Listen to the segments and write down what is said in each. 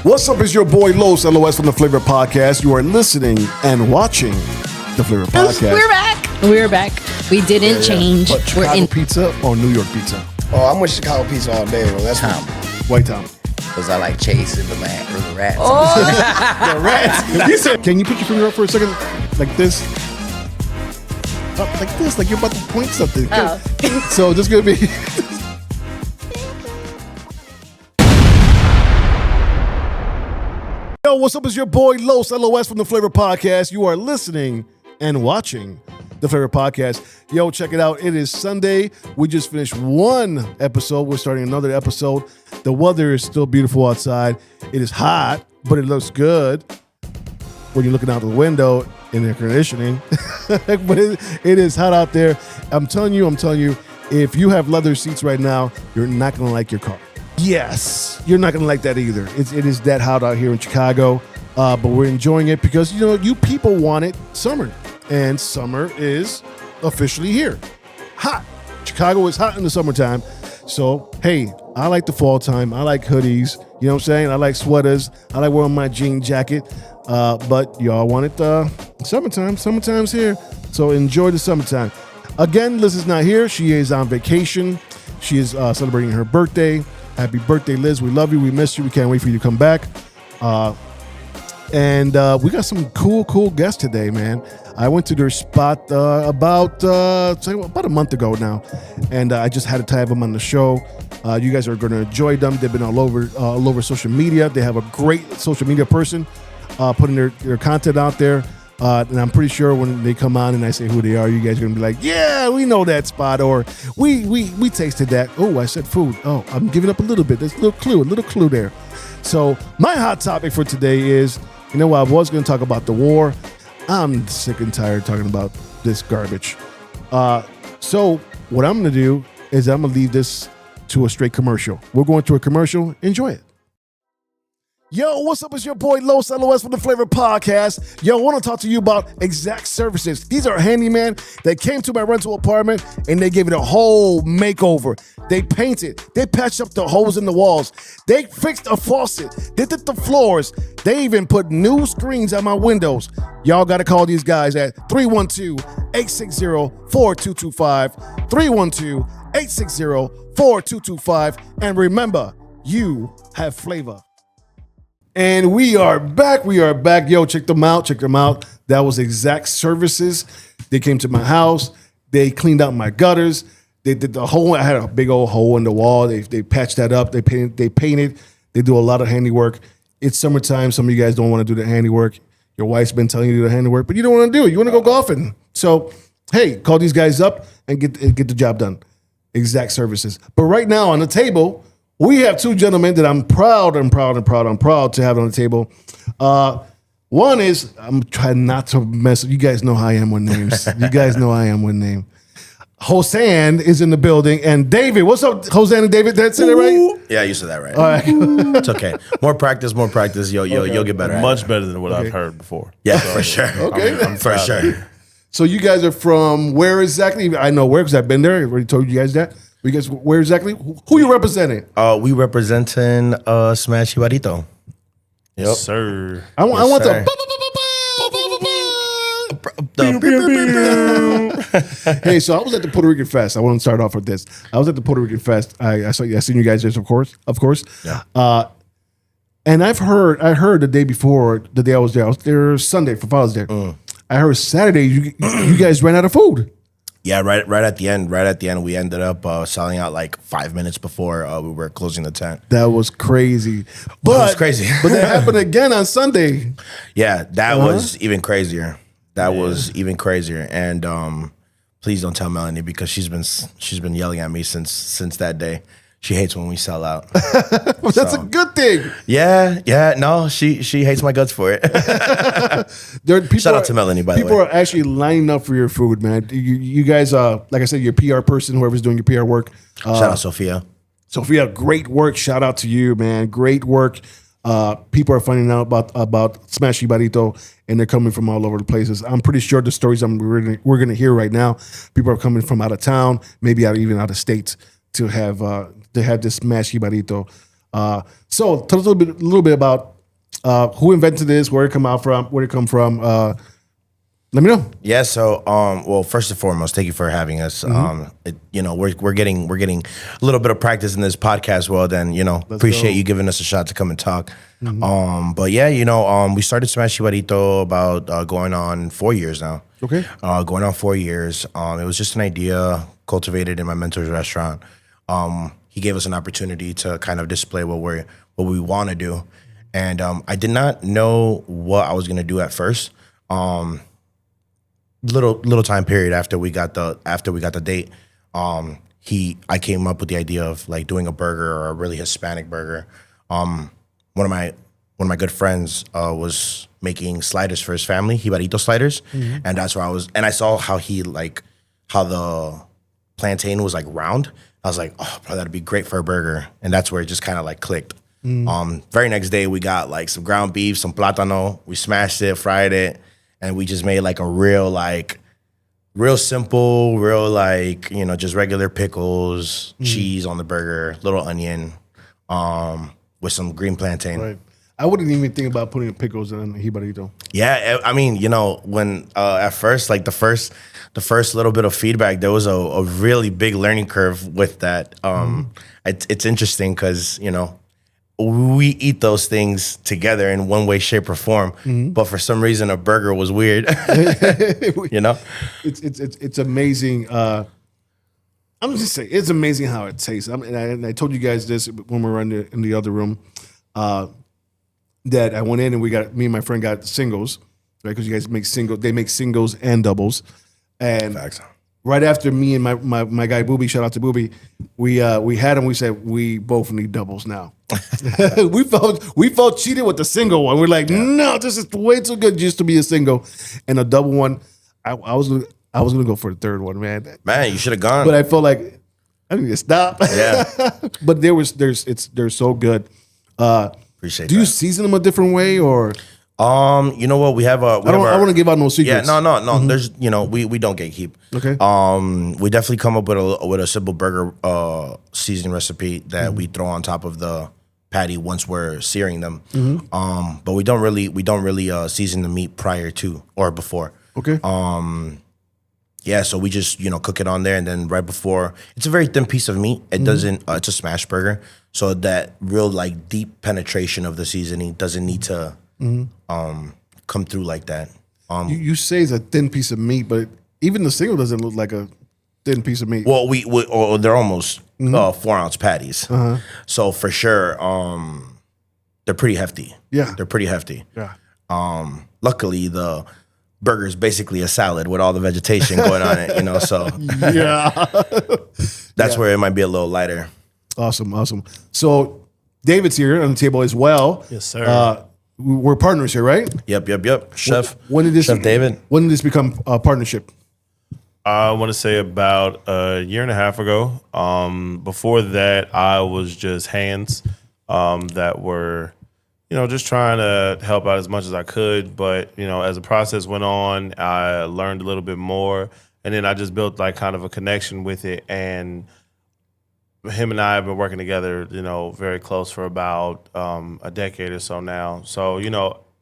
What's up? It's your boy Los LOS from the Flavor Podcast. You are listening and watching the Flavor Podcast. We're back. We didn't change. But Chicago pizza or New York pizza? Oh, I'm with Chicago pizza all day. Well, that's Tom. White Town. Because I like chasing the man or the rats. The rats. Can you put your finger up for a second? Like this? Like this, like you're about to point something. Oh. So this is going to be... Yo, what's up? It's your boy Los LOS from the Flavor Podcast. You are listening and watching the Flavor Podcast. Yo, check it out. It is Sunday. We just finished one episode. We're starting another episode. The weather is still beautiful outside. It is hot, but it looks good when you're looking out the window in air conditioning. But it is hot out there. I'm telling you, if you have leather seats right now, you're not going to like your car. Yes, you're not going to like that either. It is that hot out here in Chicago, but we're enjoying it because, you know, you people wanted summer, and summer is officially here. Hot. Chicago is hot in the summertime. So, hey, I like the fall time. I like hoodies. You know what I'm saying? I like sweaters. I like wearing my jean jacket. But y'all wanted summertime. Summertime's here. So enjoy the summertime. Again, Liz is not here. She is on vacation. She is celebrating her birthday. Happy birthday, Liz. We love you. We miss you. We can't wait for you to come back. And we got some cool guests today, man. I went to their spot about a month ago now, and I just had to have them on the show. You guys are going to enjoy them. They've been all over social media. They have a great social media person putting their content out there. And I'm pretty sure when they come on and I say who they are, you guys are going to be like, yeah, we know that spot, or we tasted that. Oh, I said food. Oh, I'm giving up a little bit. There's a little clue there. So my hot topic for today is, you know what, I was going to talk about the war. I'm sick and tired talking about this garbage. So what I'm going to do is I'm going to leave this to a straight commercial. We're going to a commercial. Enjoy it. Yo, what's up? It's your boy Los LOS from the Flavor Podcast. Yo, I want to talk to you about EXZAK Services. These are handyman that came to my rental apartment and they gave it a whole makeover. They painted, they patched up the holes in the walls, they fixed a faucet, they did the floors, they even put new screens on my windows. Y'all got to call these guys at 312-860-4225, 312-860-4225, and remember, you have flavor. And we are back. Yo, check them out. That was EXZAK Services. They came to my house. They cleaned out my gutters. They did the whole, I had a big old hole in the wall. They patched that up. They painted. They do a lot of handiwork. It's summertime. Some of you guys don't want to do the handiwork. Your wife's been telling you to do the handiwork, but you don't want to do it. You want to go golfing. So, hey, call these guys up and get the job done. EXZAK Services. But right now on the table, we have two gentlemen that I'm proud to have on the table. One is, I'm trying not to mess up. You guys know how I am with names. Josean is in the building, and David. What's up, Josean and David? Did I say that right? Yeah, you said that right. All right. It's okay. More practice. You'll get better. Much better than what I've heard before. Yeah, for sure. Okay. I'm for sure. So you guys are from where exactly? I know where because I've been there. I already told you guys that. You guys, where exactly? Who you representing? We representing Smash Jibarito. Yep, sir. I want sir. Hey, so I was at the Puerto Rican Fest. I want to start off with this. I was at the Puerto Rican Fest. I seen you guys there, of course. Yeah. And I heard the day before, the day I was there Sunday for Father's Day. I heard Saturday you guys ran out of food. Yeah, right at the end, we ended up selling out like 5 minutes before we were closing the tent. That was crazy. But it was crazy. But that happened again on Sunday. Yeah, that was even crazier. And please don't tell Melanie because she's been yelling at me since that day. She hates when we sell out. That's a good thing. Yeah. No, she hates my guts for it. Shout out to Melanie, by the way. People are actually lining up for your food, man. You guys, like I said, your PR person, whoever's doing your PR work. Shout out Sophia. Sophia, great work. Shout out to you, man. Great work. People are finding out about Smash Jibarito, and they're coming from all over the places. I'm pretty sure the stories we're going to hear right now, people are coming from out of town, maybe even out of state to have this Smash Jibarito. So tell us a little bit about who invented this, where it come from. Let me know. Yeah. So, well, first and foremost, thank you for having us. We're getting a little bit of practice in this podcast world, and appreciate you giving us a shot to come and talk. But yeah, we started Smash Jibarito about going on 4 years now. Okay. Going on 4 years. It was just an idea cultivated in my mentor's restaurant. He gave us an opportunity to kind of display what we want to do, and I did not know what I was going to do at first. Little time period after we got the date, I came up with the idea of like doing a burger, or a really Hispanic burger. One of my good friends was making sliders for his family, Jibarito sliders, and that's where and I saw how the plantain was like round. I was like, oh, bro, that'd be great for a burger, and that's where it just kind of like clicked. Very next day, we got like some ground beef, some plátano. We smashed it, fried it. And we just made like a real simple, just regular pickles, cheese on the burger, little onion, with some green plantain. Right. I wouldn't even think about putting pickles in a jibarito. Yeah, I mean, when at first, like the first little bit of feedback, there was a really big learning curve with that. It's interesting because we eat those things together in one way, shape, or form. But for some reason, a burger was weird. It's amazing. I'm just saying, it's amazing how it tastes. And I told you guys this when we were in the other room, that I went in and me and my friend got singles, right? Because you guys they make singles and doubles. And Facts. Right after me and my guy Booby, shout out to Booby, we had him. We said we both need doubles now. we felt cheated with the single one. We're like, no, this is way too good just to be a single, and a double one. I was gonna go for the third one, man. Man, you should have gone. But I felt like I need to stop. Yeah. But they're so good. Appreciate. Do you season them a different way or? You know what? We have a. I don't want to give out no secrets. Yeah, no. There's, we don't gatekeep. Okay. We definitely come up with a simple burger seasoning recipe that we throw on top of the patty once we're searing them. But we don't really season the meat prior to or before. Okay. Yeah, so we just cook it on there, and then right before, it's a very thin piece of meat. It doesn't. It's a smash burger, so that real like deep penetration of the seasoning doesn't need to. Come through like that. You say it's a thin piece of meat, but even the single doesn't look like a thin piece of meat. Well, they're almost 4-ounce patties. So for sure, they're pretty hefty. Yeah, they're pretty hefty. Yeah. Luckily, the burger is basically a salad with all the vegetation going on it. So yeah, that's where it might be a little lighter. Awesome. So David's here on the table as well. Yes, sir. We're partners here, right? Yep. Chef. When did this? Chef David. When did this become a partnership? I want to say about a year and a half ago. Before that, I was just hands that were, just trying to help out as much as I could. But, as the process went on, I learned a little bit more. And then I just built like kind of a connection with it. And him and I have been working together, very close for about a decade or so now. So,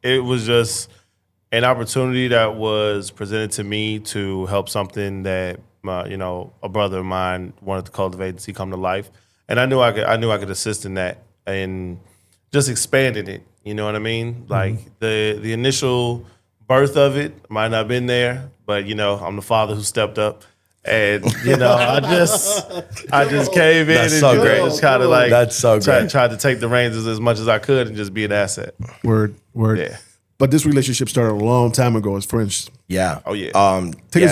it was just an opportunity that was presented to me to help something that, a brother of mine wanted to cultivate and see come to life. And I knew I could assist in that and just expanding it. You know what I mean? Like the initial birth of it might not have been there, but, I'm the father who stepped up. And I just came in That's and so great. just kind of like That's so great. tried to take the reins as much as I could and just be an asset. Word. Yeah. But this relationship started a long time ago as friends. Yeah. Oh yeah. Take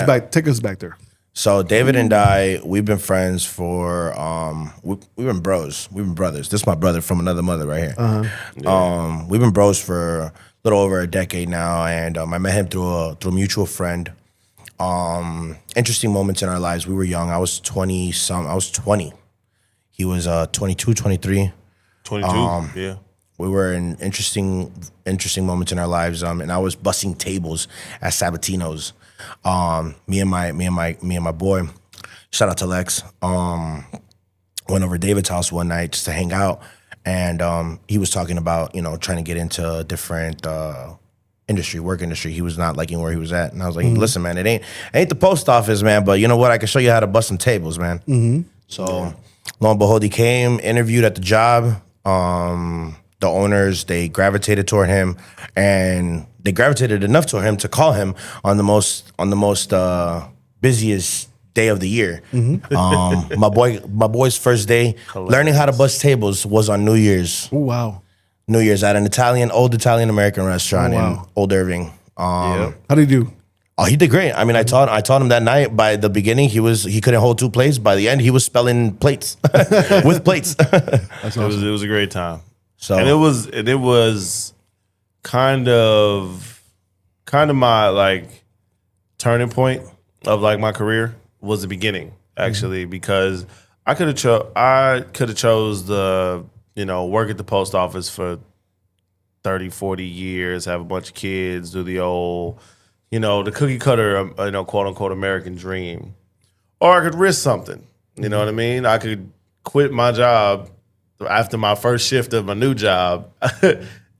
us back there. So David and I, we've been friends for we've been bros. We've been brothers. This is my brother from another mother right here. We've been bros for a little over a decade now, and I met him through a mutual friend. Interesting moments in our lives. We were young. I was 20. I was 20. He was 22, 23. 22. Yeah. We were in interesting moments in our lives. And I was bussing tables at Sabatino's. Me and my boy, shout out to Lex, went over to David's house one night just to hang out. and he was talking about trying to get into a different work industry. He was not liking where he was at, and I was like, listen, man, it ain't the post office, man, but you know what? I can show you how to bust some tables, man. So lo and behold, he came, interviewed at the job. The owners, they gravitated toward him, and they gravitated enough toward him to call him on the most busiest day of the year. My boy's first day learning how to bust tables was on New Year's. Oh, wow. New Year's at an old Italian American restaurant in Old Irving. How did he do? Oh, he did great. I mean, I taught him that night. By the beginning, he couldn't hold 2 plates. By the end, he was spelling plates with plates. That's awesome. It was a great time. So and it was kind of my like turning point of like my career was the beginning actually, because I could have chose the work at the post office for 30, 40 years, have a bunch of kids, do the old the cookie cutter quote unquote American dream, or I could risk something. You know what I mean? I could quit my job after my first shift of my new job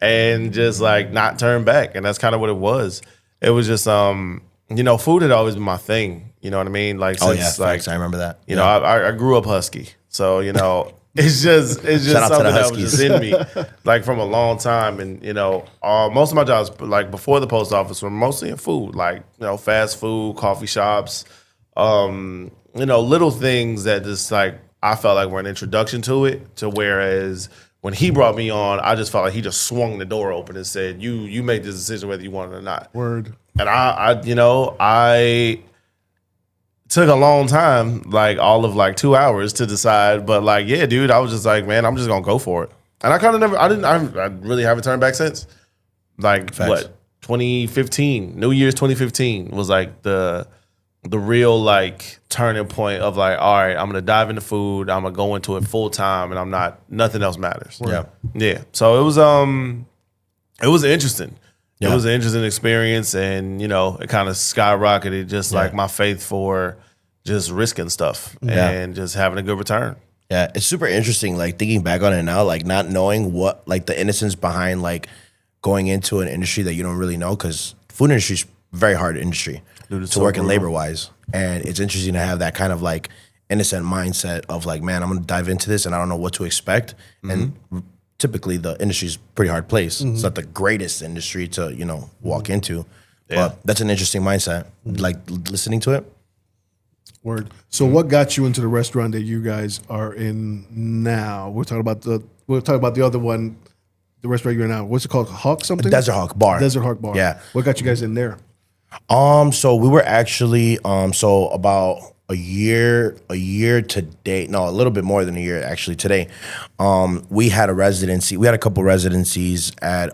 and just like not turn back. And that's kind of what it was. It was just, food had always been my thing. You know what I mean? Like, since, I remember that. I grew up Husky. So, it's just something that was just in me, like from a long time. And, most of my jobs, like before the post office, were mostly in food, like, fast food, coffee shops, little things that just like, I felt like were an introduction to it, to whereas when he brought me on, I just felt like he just swung the door open and said, you make this decision whether you want it or not. Word. And I took a long time, like all of like 2 hours to decide, but like, yeah, dude, I was just like, man, I'm just gonna go for it. And I really haven't turned back since. Like, Facts. 2015, New Year's 2015 was like the real like turning point of like, all right, I'm gonna dive into food, I'm gonna go into it full time, and nothing else matters. Yeah. So it was interesting. Yeah. It was an interesting experience, and it kind of skyrocketed just like my faith for just risking stuff and just having a good return. Yeah, it's super interesting, like thinking back on it now, like not knowing what, like the innocence behind like going into an industry that you don't really know, because food industry is a very hard industry to work in labor-wise. And it's interesting to have that kind of like innocent mindset of like, man, I'm going to dive into this and I don't know what to expect. And typically the industry is a pretty hard place. It's not the greatest industry to, walk into. Yeah. But that's an interesting mindset, like listening to it. Word. So what got you into the restaurant that you guys are in now? We'll talk about the other one, the restaurant you're in now. What's it called? Hawk something? Desert Hawk Bar. Desert Hawk Bar. Yeah. What got you guys in there? So we were actually, so about a year to date, no, a little bit more than a year actually today. We had a couple residencies at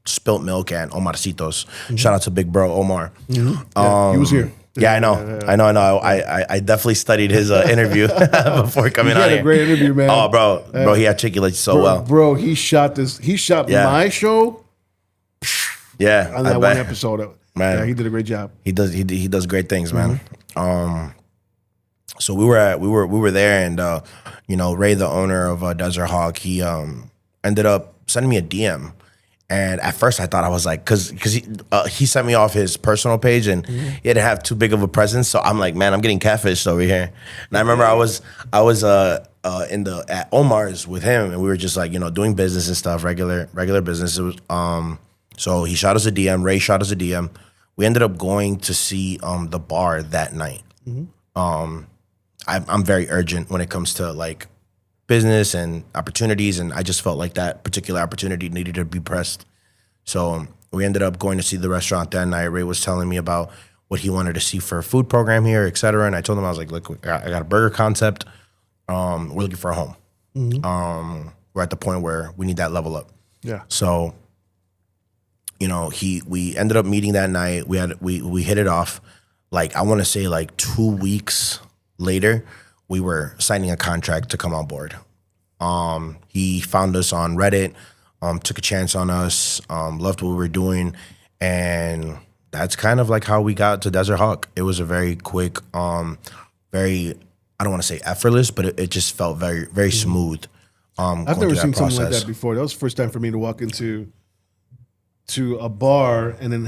Spilt Milk and Omarcitos. Shout out to big bro Omar. Yeah, he was here. Yeah, I know. I know. I definitely studied his interview before coming on He had here. a great interview, man. Oh, bro, he articulates so well. Bro, he shot my show Yeah, on that one episode. Man. Yeah, he did a great job. He does great things, man. So we were there, and Ray, the owner of Desert Hawk, he ended up sending me a DM. And at first I thought, I was like, because he sent me off his personal page, and he didn't have too big of a presence. So I'm like, man, I'm getting catfished over here. And I remember I was at Omar's with him, and we were just like, doing business and stuff, regular business. It was so he shot us a DM. Ray shot us a DM. We ended up going to see the bar that night. I'm very urgent when it comes to like business and opportunities, and I just felt like that particular opportunity needed to be pressed. So we ended up going to see the restaurant that night. Ray was telling me about what he wanted to see for a food program here, et cetera. And I told him, I was like, look, I got a burger concept. We're looking for a home. We're at the point where we need that level up. Yeah. So, we ended up meeting that night. We hit it off. Like, I want to say like 2 weeks later, we were signing a contract to come on board. He found us on Reddit, took a chance on us, loved what we were doing, and that's kind of like how we got to Desert Hawk. It was a very quick, very, I don't want to say effortless, but it just felt very, very smooth. I've never seen something like that before. That was the first time for me to walk into a bar and then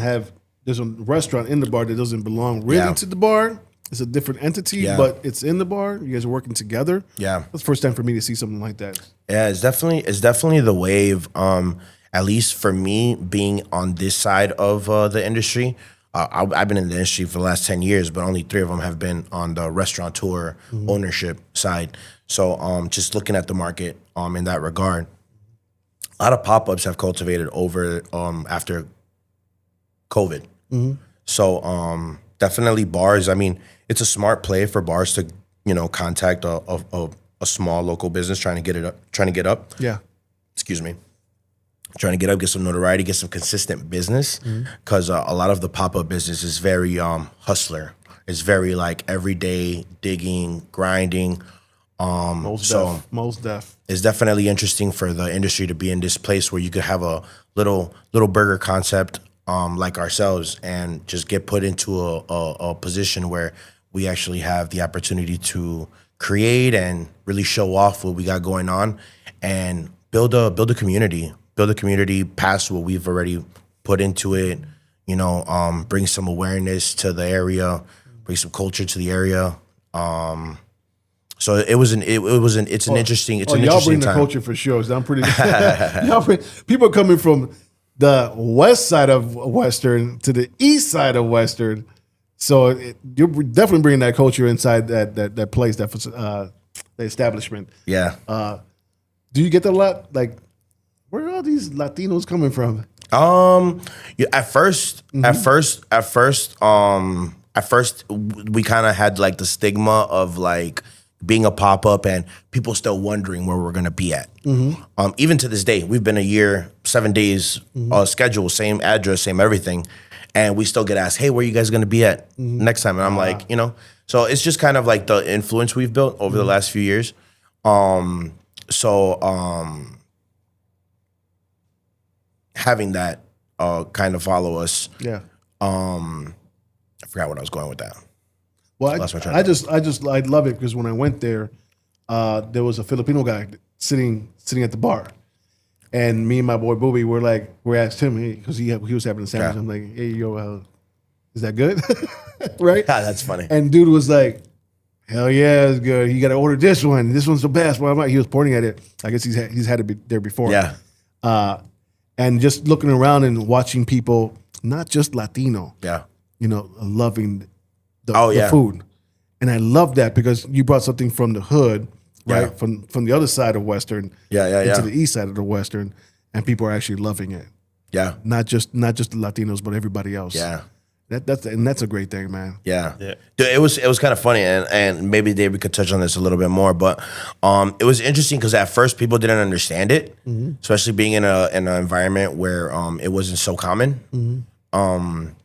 there's a restaurant in the bar that doesn't belong really to the bar. It's a different entity, but it's in the bar. You guys are working together. Yeah, that's the first time for me to see something like that. Yeah, it's definitely the wave. At least for me, being on this side of the industry, I've been in the industry for the last 10 years, but only 3 of them have been on the restaurateur ownership side. So just looking at the market in that regard, a lot of pop-ups have cultivated over after COVID. So definitely bars. I mean, it's a smart play for bars to contact a small local business trying to get up. Yeah. Excuse me. Trying to get up, get some notoriety, get some consistent business, because a lot of the pop-up business is very hustler. It's very like everyday digging, grinding. Most deaf. It's definitely interesting for the industry to be in this place where you could have a little burger concept like ourselves and just get put into a position where we actually have the opportunity to create and really show off what we got going on and build a community. Build a community past what we've already put into it, bring some awareness to the area, bring some culture to the area. So it's an interesting y'all time. bring the culture for sure. I'm pretty. People coming from the west side of Western to the east side of Western, so you're definitely bringing that culture inside that place, the establishment. Yeah. Do you get that a lot? Like, where are all these Latinos coming from? At first, we kind of had like the stigma of like being a pop-up and people still wondering where we're gonna be at. Even to this day, we've been a year, 7 days schedule, same address, same everything, and we still get asked, "Hey, where are you guys gonna be at next time?" And I'm like, so it's just kind of like the influence we've built over the last few years. Having that kind of follow us. Yeah. I forgot what I was going with that. Well, I love it because when I went there was a Filipino guy sitting at the bar, and me and my boy Booby we asked him, hey, because he was having a sandwich. I'm like, hey, yo, is that good? Right? That's funny. And dude was like, hell yeah, it's good. You got to order this one. This one's the best. Well, he was pointing at it. I guess he's had it there before. Yeah. And just looking around and watching people, not just Latino, loving the food. And I love that because you brought something from the hood, right? From the other side of Western, into the east side of the Western, and people are actually loving it. Yeah. Not just the Latinos, but everybody else. Yeah. That's a great thing, man. Yeah. Dude, it was kind of funny, and maybe David could touch on this a little bit more, but it was interesting because at first people didn't understand it, especially being in an environment where it wasn't so common. And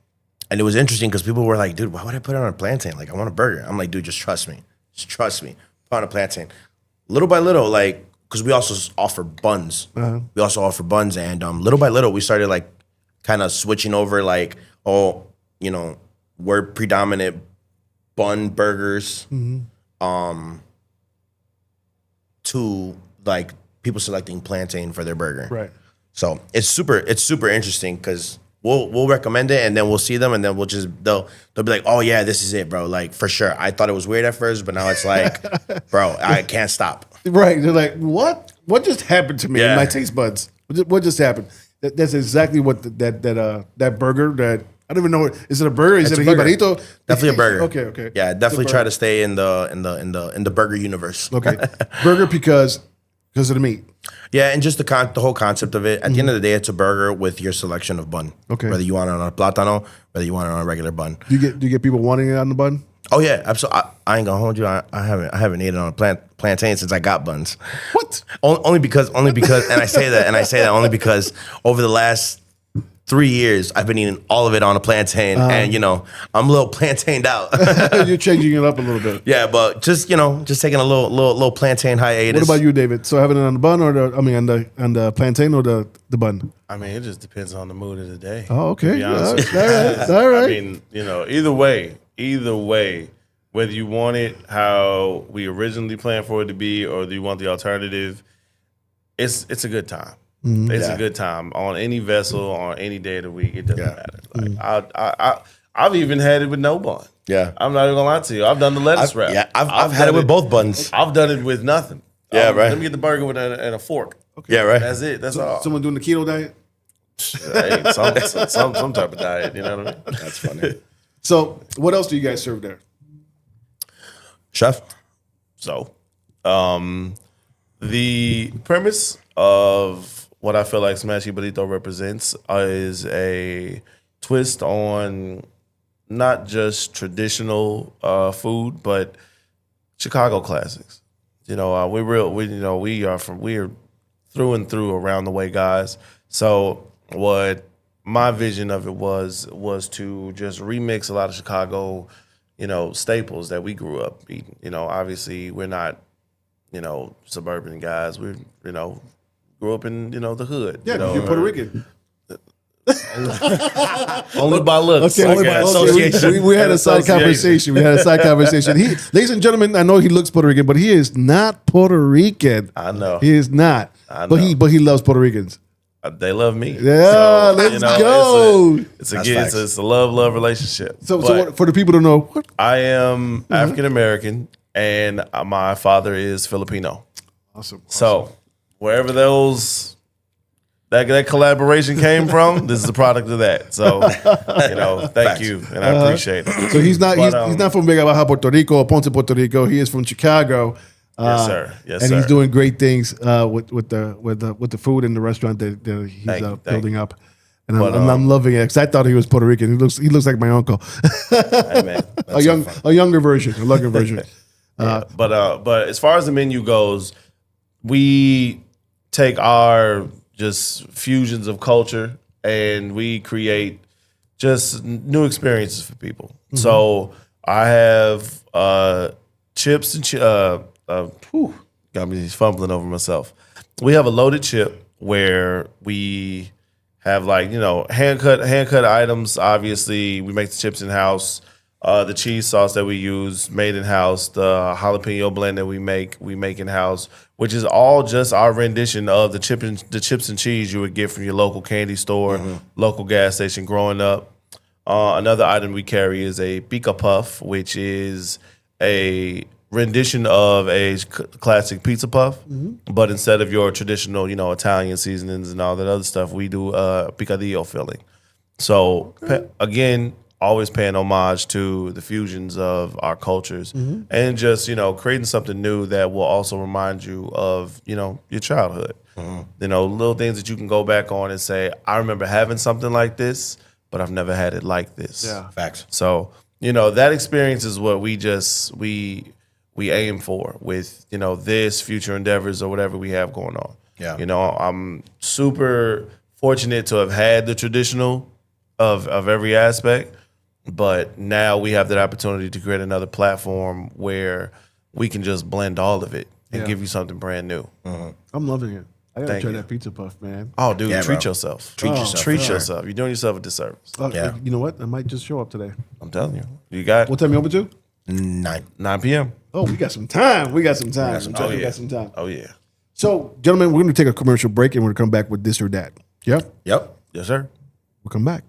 it was interesting because people were like, dude, why would I put it on a plantain? Like, I want a burger. I'm like, dude, just trust me. Just trust me. Put on a plantain. Little by little, like, because we also offer buns. We also offer buns, and little by little, we started like kind of switching over, like, we're predominant bun burgers to like people selecting plantain for their burger. Right. So it's super interesting because we'll recommend it and then we'll see them and then they'll be like, oh yeah, this is it, bro. Like for sure. I thought it was weird at first, but now it's like, bro, I can't stop. Right. They're like, what? What just happened to me in my taste buds? What just happened? That's exactly what that burger that I don't even know. Is it a burger? Is it a Jibarito? Definitely a burger. Okay. Yeah, definitely try to stay in the burger universe. Okay, burger because of the meat. Yeah, and just the whole concept of it. At the end of the day, it's a burger with your selection of bun. Okay. Whether you want it on a plátano, whether you want it on a regular bun. Do you get people wanting it on the bun? Oh yeah, absolutely. I ain't gonna hold you. I haven't eaten on a plantain since I got buns. What? Only because, and I say that only because over the last 3 years, I've been eating all of it on a plantain, and I'm a little plantained out. You're changing it up a little bit. Yeah, but just taking a little plantain hiatus. What about you, David? So having it on the bun, on the plantain or the bun? I mean, it just depends on the mood of the day. Oh, okay. To be honest with you. All right. I mean, either way, whether you want it how we originally planned for it to be, or do you want the alternative, it's a good time. It's a good time on any vessel on any day of the week. It doesn't matter. Like I've even had it with no bun. Yeah. I'm not even gonna lie to you. I've done the lettuce wrap. Yeah, I've had it with both buns. I've done it with nothing. Yeah, right. Let me get the burger with and a fork. Okay. Yeah, right. That's it. That's all. Someone doing the keto diet? Hey, some type of diet. You know what I mean? That's funny. So, what else do you guys serve there? Chef? So, the premise of what I feel like Smash Jibarito represents is a twist on not just traditional food, but Chicago classics. We are through and through around the way guys. So what my vision of it was to just remix a lot of Chicago, staples that we grew up eating. Obviously we're not, suburban guys. We, grew up in, the hood. Yeah, you're Puerto Rican. Only by looks. Okay, we had a side conversation. Ladies and gentlemen, I know he looks Puerto Rican, but he is not Puerto Rican. I know. He is not. I know. But he loves Puerto Ricans. They love me. Yeah, let's go. It's a love relationship. So for the people to know, what? I am African American and my father is Filipino. Awesome. So wherever that collaboration came from, this is the product of that. So, thank you, and I appreciate it. So he's not from Vega Baja, Puerto Rico, or Ponce, Puerto Rico. He is from Chicago. Yes, sir. Yes, and sir. he's doing great things with the food in the restaurant that he's building up. And I'm loving it because I thought he was Puerto Rican. He looks like my uncle. Hey, man, a younger version. But as far as the menu goes, we take our just fusions of culture and we create just new experiences for people. Mm-hmm. So I have chips and got me fumbling over myself. We have a loaded chip where we have hand cut items. Obviously, we make the chips in house. The cheese sauce that we use made in house. The jalapeno blend that we make in house, which is all just our rendition of the chips and cheese you would get from your local candy store, local gas station growing up. Another item we carry is a pica puff, which is a rendition of a classic pizza puff, but instead of your traditional, Italian seasonings and all that other stuff, we do picadillo filling. So again, always paying homage to the fusions of our cultures and just, creating something new that will also remind you of, your childhood. Little things that you can go back on and say, I remember having something like this, but I've never had it like this. Yeah, facts. So, that experience is what we aim for with, this future endeavors or whatever we have going on. Yeah. I'm super fortunate to have had the traditional of every aspect, but now we have that opportunity to create another platform where we can just blend all of it and give you something brand new. I'm loving it. I gotta try that pizza puff, man. Oh, dude, treat bro. yourself. Treat yourself. Treat yourself. You're doing yourself a disservice. Yeah. You know what? I might just show up today. I'm telling you. You got What time you open to? 9 p.m. Oh, we got some time. We got some time. Oh, yeah. So, gentlemen, we're going to take a commercial break and we're going to come back with this or that. Yep. Yep. Yes, sir. We'll come back.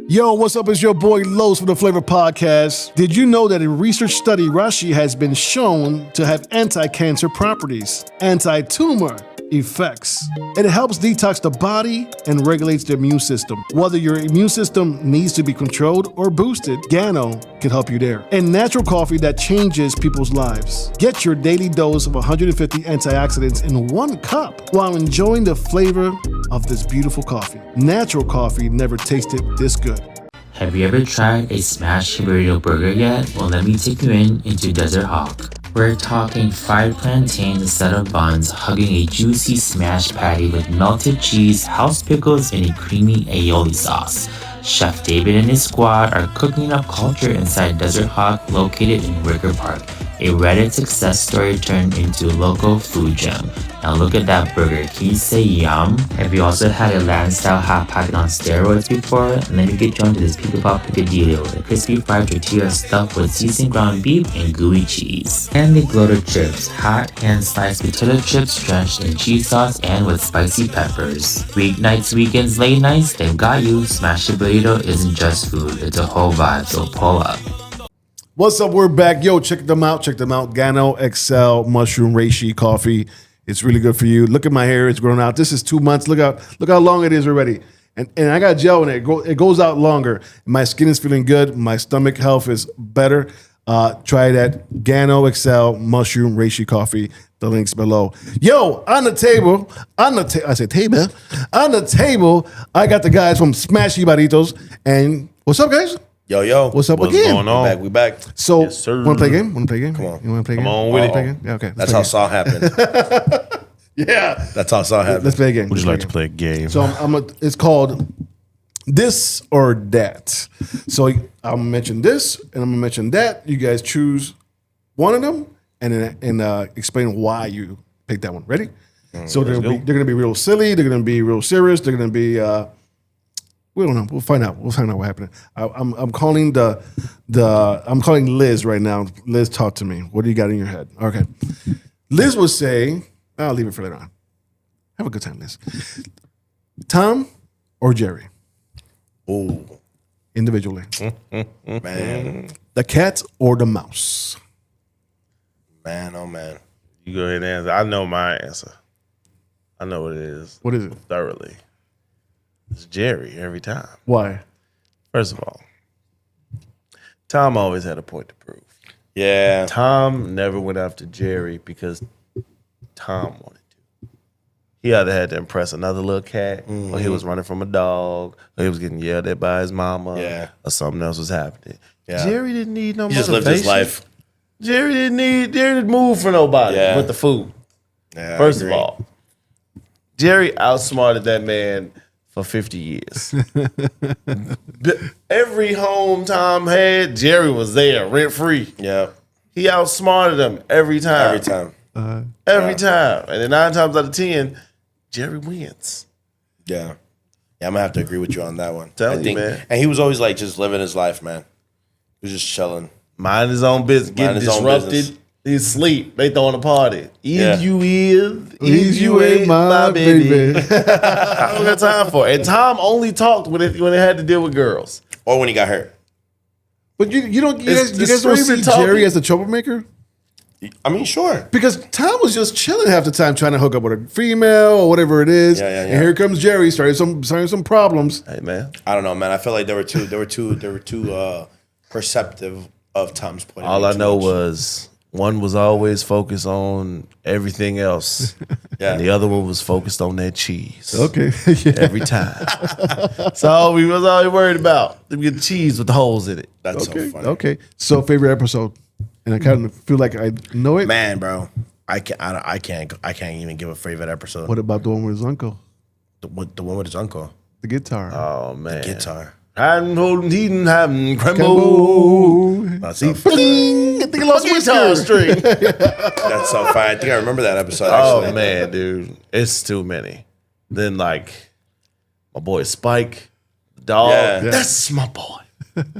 Yo, what's up? It's your boy Los from the Flavor Podcast. Did you know that in a research study, Rashi has been shown to have anti-cancer properties, anti-tumor effects. It helps detox the body and regulates the immune system. Whether your immune system needs to be controlled or boosted, Gano can help you there. And natural coffee that changes people's lives. Get your daily dose of 150 antioxidants in 1 cup while enjoying the flavor of this beautiful coffee. Natural coffee never tasted this good. Have you ever tried a Smash Jibarito burger yet? Well, let me take you into Desert Hawk. We're talking fried plantains instead of buns, hugging a juicy smash patty with melted cheese, house pickles, and a creamy aioli sauce. Chef David and his squad are cooking up culture inside Desert Hawk, located in Wicker Park. a Reddit success story turned into a local food gem. Now look at that burger. Can you say yum? Have you also had a Land-style hot pocket on steroids before? And let me get you onto this Pico Pop Picadillo, a crispy fried tortilla stuffed with seasoned ground beef and gooey cheese. And the gloater chips, hot hand-sliced potato chips drenched in cheese sauce and with spicy peppers. Weeknights, weekends, late nights, they've got you. Smash Jibarito isn't just food, it's a whole vibe, so pull up. What's up? We're back. Yo, check them out. Check them out. Gano XL Mushroom Reishi Coffee. It's really good for you. Look at my hair. It's grown out. This is 2 months. Look how long it is already. And I got gel in it. It goes out longer. My skin is feeling good. My stomach health is better. Try that Gano XL Mushroom Reishi Coffee. The link's below. Yo, on the table, I got the guys from Smash Jibarito. And what's up, guys? Yo. What's up What's again? going on? We back. So, Yes, sir. want to play a game? Come on. You want to play a game? Come on with it. Play a game? Yeah, okay. That's how Saw happened. Yeah. That's how Saw happened. Let's play a game. Would you like to play a game? So it's called This or That. So I'm gonna mention this and I'm gonna mention that. You guys choose one of them and explain why you picked that one. Ready? So they're gonna be real silly. They're gonna be real serious. They're gonna be we don't know. We'll find out. What happened. I'm calling I'm calling Liz right now. Liz, talk to me. What do you got in your head? Okay. Liz will say, I'll leave it for later on. Have a good time, Liz. Tom or Jerry? Ooh, Individually. man. The cat or the mouse? Man, oh man. You go ahead and answer. I know my answer. I know what it is. What is it? Thoroughly. It's Jerry every time. Why? First of all, Tom always had a point to prove. Yeah. Tom never went after Jerry because Tom wanted to. He either had to impress another little cat, or he was running from a dog, or he was getting yelled at by his mama, or something else was happening. Yeah. Jerry didn't need no He just motivation. lived his life. Jerry didn't move for nobody with the food. Yeah, First of all, Jerry outsmarted that man for 50 years. Every home Tom had, Jerry was there, rent free. Yeah. He outsmarted him every time. Every time. And then 9 times out of 10, Jerry wins. Yeah. Yeah, I'm gonna have to agree with you on that one. Tell you, man. And he was always like just living his life, man. He was just chilling. Mind his own business. Getting disrupted. He sleep. They throwing a party. Is you ain't my baby. I don't got time for it. And Tom only talked when it had to deal with girls. Or when he got hurt. But you guys don't see screaming Jerry as the troublemaker? I mean, sure. Because Tom was just chilling half the time trying to hook up with a female or whatever it is. Yeah. And here comes Jerry starting some problems. Hey, man. I don't know, man. I feel like they were too perceptive of Tom's point of view. All I too know much. was one was always focused on everything else. Yeah. And the other one was focused on that cheese. Okay. Every time. So we was always worried about. Them get the cheese with the holes in it. That's so funny. Okay. So favorite episode. And I kind of feel like I know it. Man, bro. I can't even give a favorite episode. What about the one with his uncle? The one with his uncle. The guitar. Oh, man. Guitar. I'm holding Heaton, having Crembo. That's so I think I lost Guitar string. That's so fine. I think I remember that episode. Oh, Actually. man, dude. It's too many. Then, like, my boy Spike, the dog. Yeah. That's my boy.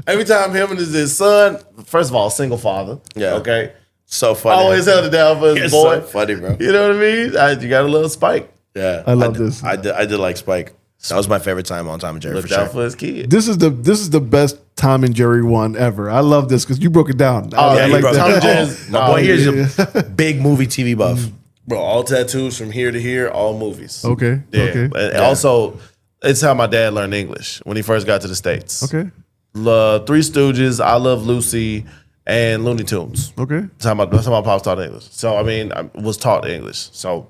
Every time him and his son, first of all, single father. Yeah. Okay. So funny. Always held it down for his It's boy. so funny, bro. You know what I mean? You got a little Spike. Yeah, I love this. I did like Spike. That was my favorite time on Tom and Jerry Looked for sure. out for his kid. This is the best Tom and Jerry one ever. I love this because you broke it down. Oh, I yeah, he like broke that. it down. Tom Jerry's- My boy here's yeah. a big movie TV buff. Bro, all tattoos from here to here, all movies. Okay. Yeah. Okay. And also, it's how my dad learned English when he first got to the States. Okay. Three Stooges, I Love Lucy, and Looney Tunes. Okay. That's how my pops taught English. So, I mean, I was taught English. So,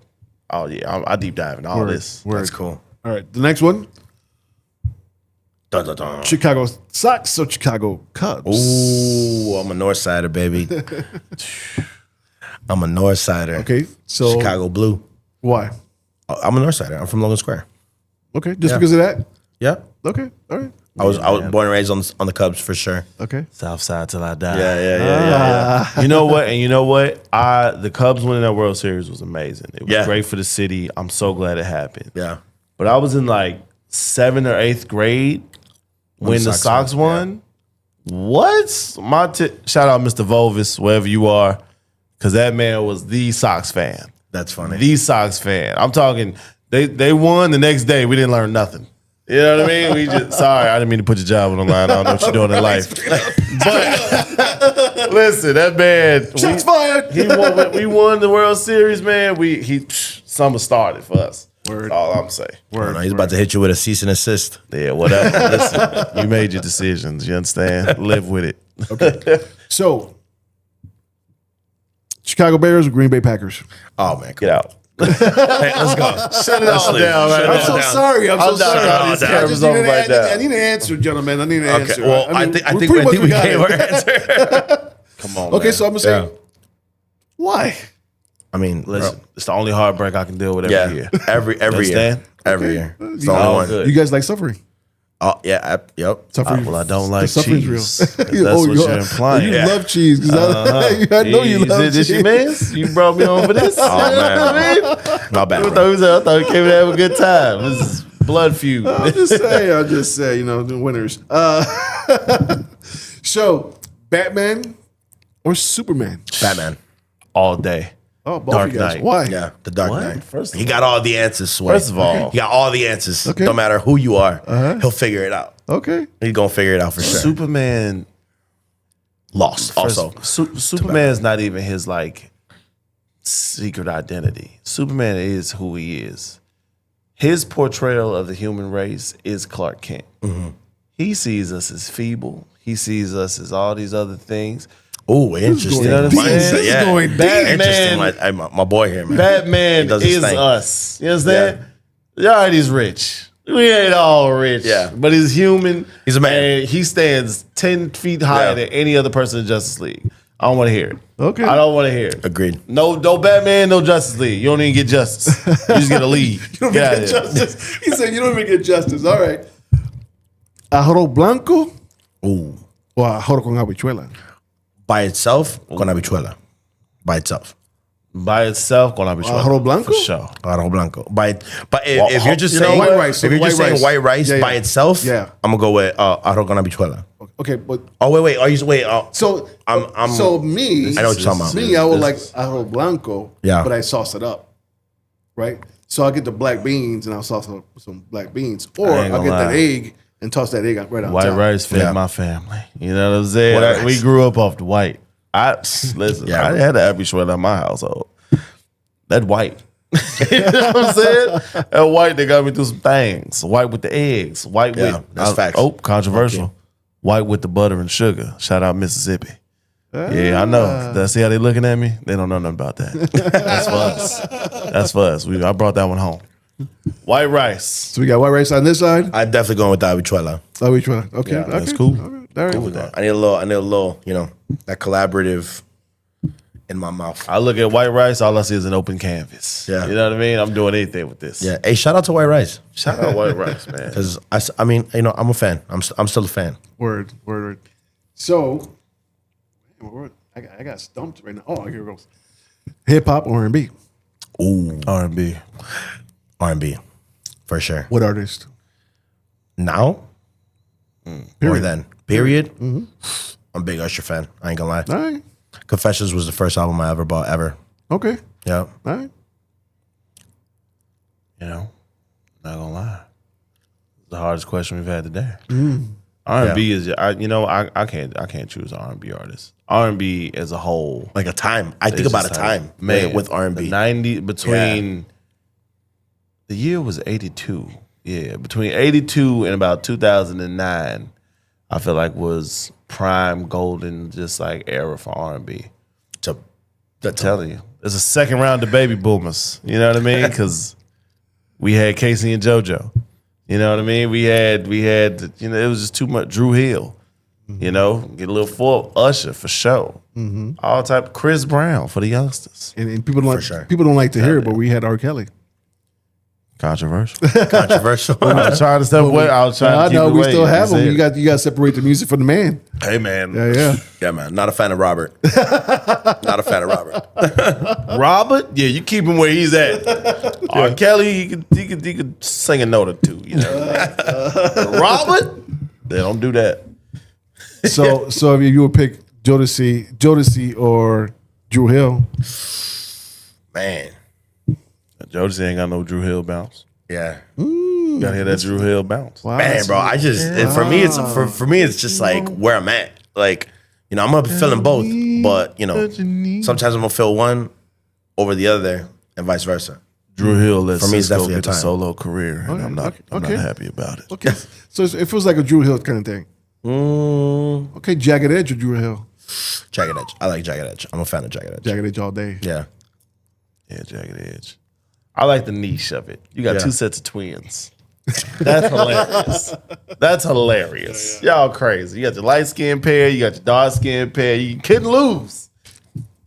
oh, yeah, I deep dive in all this. Word. That's cool. All right. The next one. Dun, dun, dun. Chicago Sox or Chicago Cubs? Ooh, I'm a North Sider, baby. I'm a North Sider. Okay. So Chicago Blue. why? I'm a North Sider. I'm from Logan Square. Okay. Just Yeah. because of that? Yeah. Okay. All right. I was born and raised on the Cubs for sure. Okay. South Side till I die. Yeah. You know what? And you know what? The Cubs winning that World Series was amazing. It was Yeah. great for the city. I'm so glad it happened. Yeah. But I was in like 7th or 8th grade when the Sox won. What? Shout out Mr. Volvis, wherever you are, because that man was the Sox fan. That's funny. The Sox fan. I'm talking. They won the next day. We didn't learn nothing. You know what I mean? We just sorry, I didn't mean to put your job on the line. I don't know what you're doing in life. But listen, that man. Shots fired. We won the World Series, man. Summer started for us. Word. That's all I'm saying. He's about to hit you with a cease and assist. Yeah, whatever. Listen, you made your decisions. You understand? Live with it. Okay. So, Chicago Bears or Green Bay Packers? Oh man, Get out. Hey, let's go. Shut it all down right I'm now. so sorry. I'm so sorry. down. Cameras over right now. I need an answer, gentlemen. I need an answer. Okay. Well, I think we got gave it. our answer. Come on. Okay, man. so I'm gonna say, why? I mean, Listen, it's the only heartbreak I can deal with every year. every year, Understand? every year. It's the You- only one. good. You guys like suffering? Oh yeah, yep. Suffering. Well, I don't like the suffering's cheese. real. That's what you're implying. You love cheese. 'Cause I know you love This cheese. your man's? You brought me on for this? Oh man, my bad. I Bro. thought we came to have a good time. This is blood feud. I'm just saying, you know, the winners. So, Batman or Superman? Batman. All day. Oh, both Dark of you guys. Knight. Why? Yeah, the Dark What? Knight. First of He all- got all the answers. Sway. First of all- he got all the answers. Okay. No matter who you are, he'll figure it out. Okay. He's gonna figure it out for sure. Superman. Lost also. Superman's not even his like secret identity. Superman is who he is. His portrayal of the human race is Clark Kent. He sees us as feeble. He sees us as all these other things. Oh, interesting. You know what I'm saying? This is going deep. Batman- Interesting. My boy here, man. Batman He does his is thing. us. You understand? Yeah. He's rich. We ain't all rich. Yeah. But he's human. He's a man. And he stands 10 feet higher Yeah. than any other person in Justice League. I don't want to hear it. Okay. I don't want to hear it. Agreed. No Batman, no Justice League. You don't even get justice. You just get a lead. You don't Get out even of get here. justice. He said you don't even get justice. All right. Arroz blanco Ooh. o arroz con habichuela? By itself, con habichuela. By itself. By itself, gonna be Arroz blanco? for sure. Arroz blanco. But Well, if you're just you know, saying white rice. if you're White just saying rice. white rice Yeah, by yeah. itself, Yeah. I'm gonna go with arroz con habichuela. Okay, but Oh wait. Are you wait? so I'm so me, I know what you're talking about. me, I would like arroz blanco, Yeah. but I sauce it up, right? So I get the black beans and I'll sauce up with some black beans, or I ain't I'll gonna get that lie. egg and toss that egg right on White top. rice fed Yeah. my family. You know what I'm saying? White rice. We grew up off the white. Listen, Yeah. I had an habichuela in my household. That white. You know what I'm saying? That white, they got me through some things. White with the eggs. White Yeah, with that's facts. Oh, controversial. White with the butter and sugar. Shout out Mississippi. Yeah, I know. See how they looking at me? They don't know nothing about that. That's for us. That's for us. I brought that one home. White rice. So we got white rice on this side. I'm definitely going with the habichuela. Habichuela. Okay, Yeah, that's okay. cool. All right. All right. Cool with that. I need a little, you know, that collaborative in my mouth. I look at white rice, all I see is an open canvas. Yeah. You know what I mean? I'm doing anything with this. Yeah. Hey, shout out to white rice Shout out white rice, man. because I mean, you know, I'm a fan. I'm still a fan. Word. So, I got stumped right now. Oh, here it goes. Hip hop or R&B? Ooh, R&B. R&B for sure. What artist? Now or Period. then? Period. I'm a big Usher fan. I ain't gonna lie. All right. Confessions was the first album I ever bought ever. Okay. Yeah. All right. You know, not gonna lie. It's the hardest question we've had today. R&B is, I can't choose an R&B artist. R&B as a whole. Like a time. I think It's about a just time man, with R&B. The 90 between the year was 82. Yeah, between 82 and about 2009, I feel like was prime golden just like era for R&B. I'm telling you, it's a second round of baby boomers. You know what I mean? Because we had Casey and JoJo. You know what I mean? We had, it was just too much. Drew Hill, get a little full Usher for sure. All type Chris Brown for the youngsters. And people don't like sure. people don't like to hear it, but we had R. Kelly. Controversial. Controversial. I was trying to step away. I was trying to keep No, it we away. still have You them. said You got to separate the music from the man. Hey, man. Yeah. Yeah, man. Not a fan of Robert. Not a fan of Robert. Robert? Yeah, you keep him where he's at. R. Kelly, he could sing a note or two. You know? Robert? They don't do that. So if you would pick Jodeci or Drew Hill, Man. Jodeci ain't got no Drew Hill bounce. Yeah. You gotta hear that Drew Hill bounce. wow, Man, bro, I just for me it's just like where I'm at. Like, you know, I'm gonna be feeling both, but you know, sometimes I'm gonna feel one over the other, and vice versa. Drew Hill lets For me, it's Cisco definitely a get a time. solo career, and I'm not okay. happy about it. Okay, so it feels like a Drew Hill kind of thing. Okay, Jagged Edge or Drew Hill? Jagged Edge. I like Jagged Edge. I'm a fan of Jagged Edge. Jagged Edge all day. Yeah. Yeah, Jagged Edge. I like the niche of it. You got Yeah. two sets of twins. That's hilarious. That's hilarious. Y'all crazy. You got your light skin pair, you got your dark skin pair. You couldn't lose.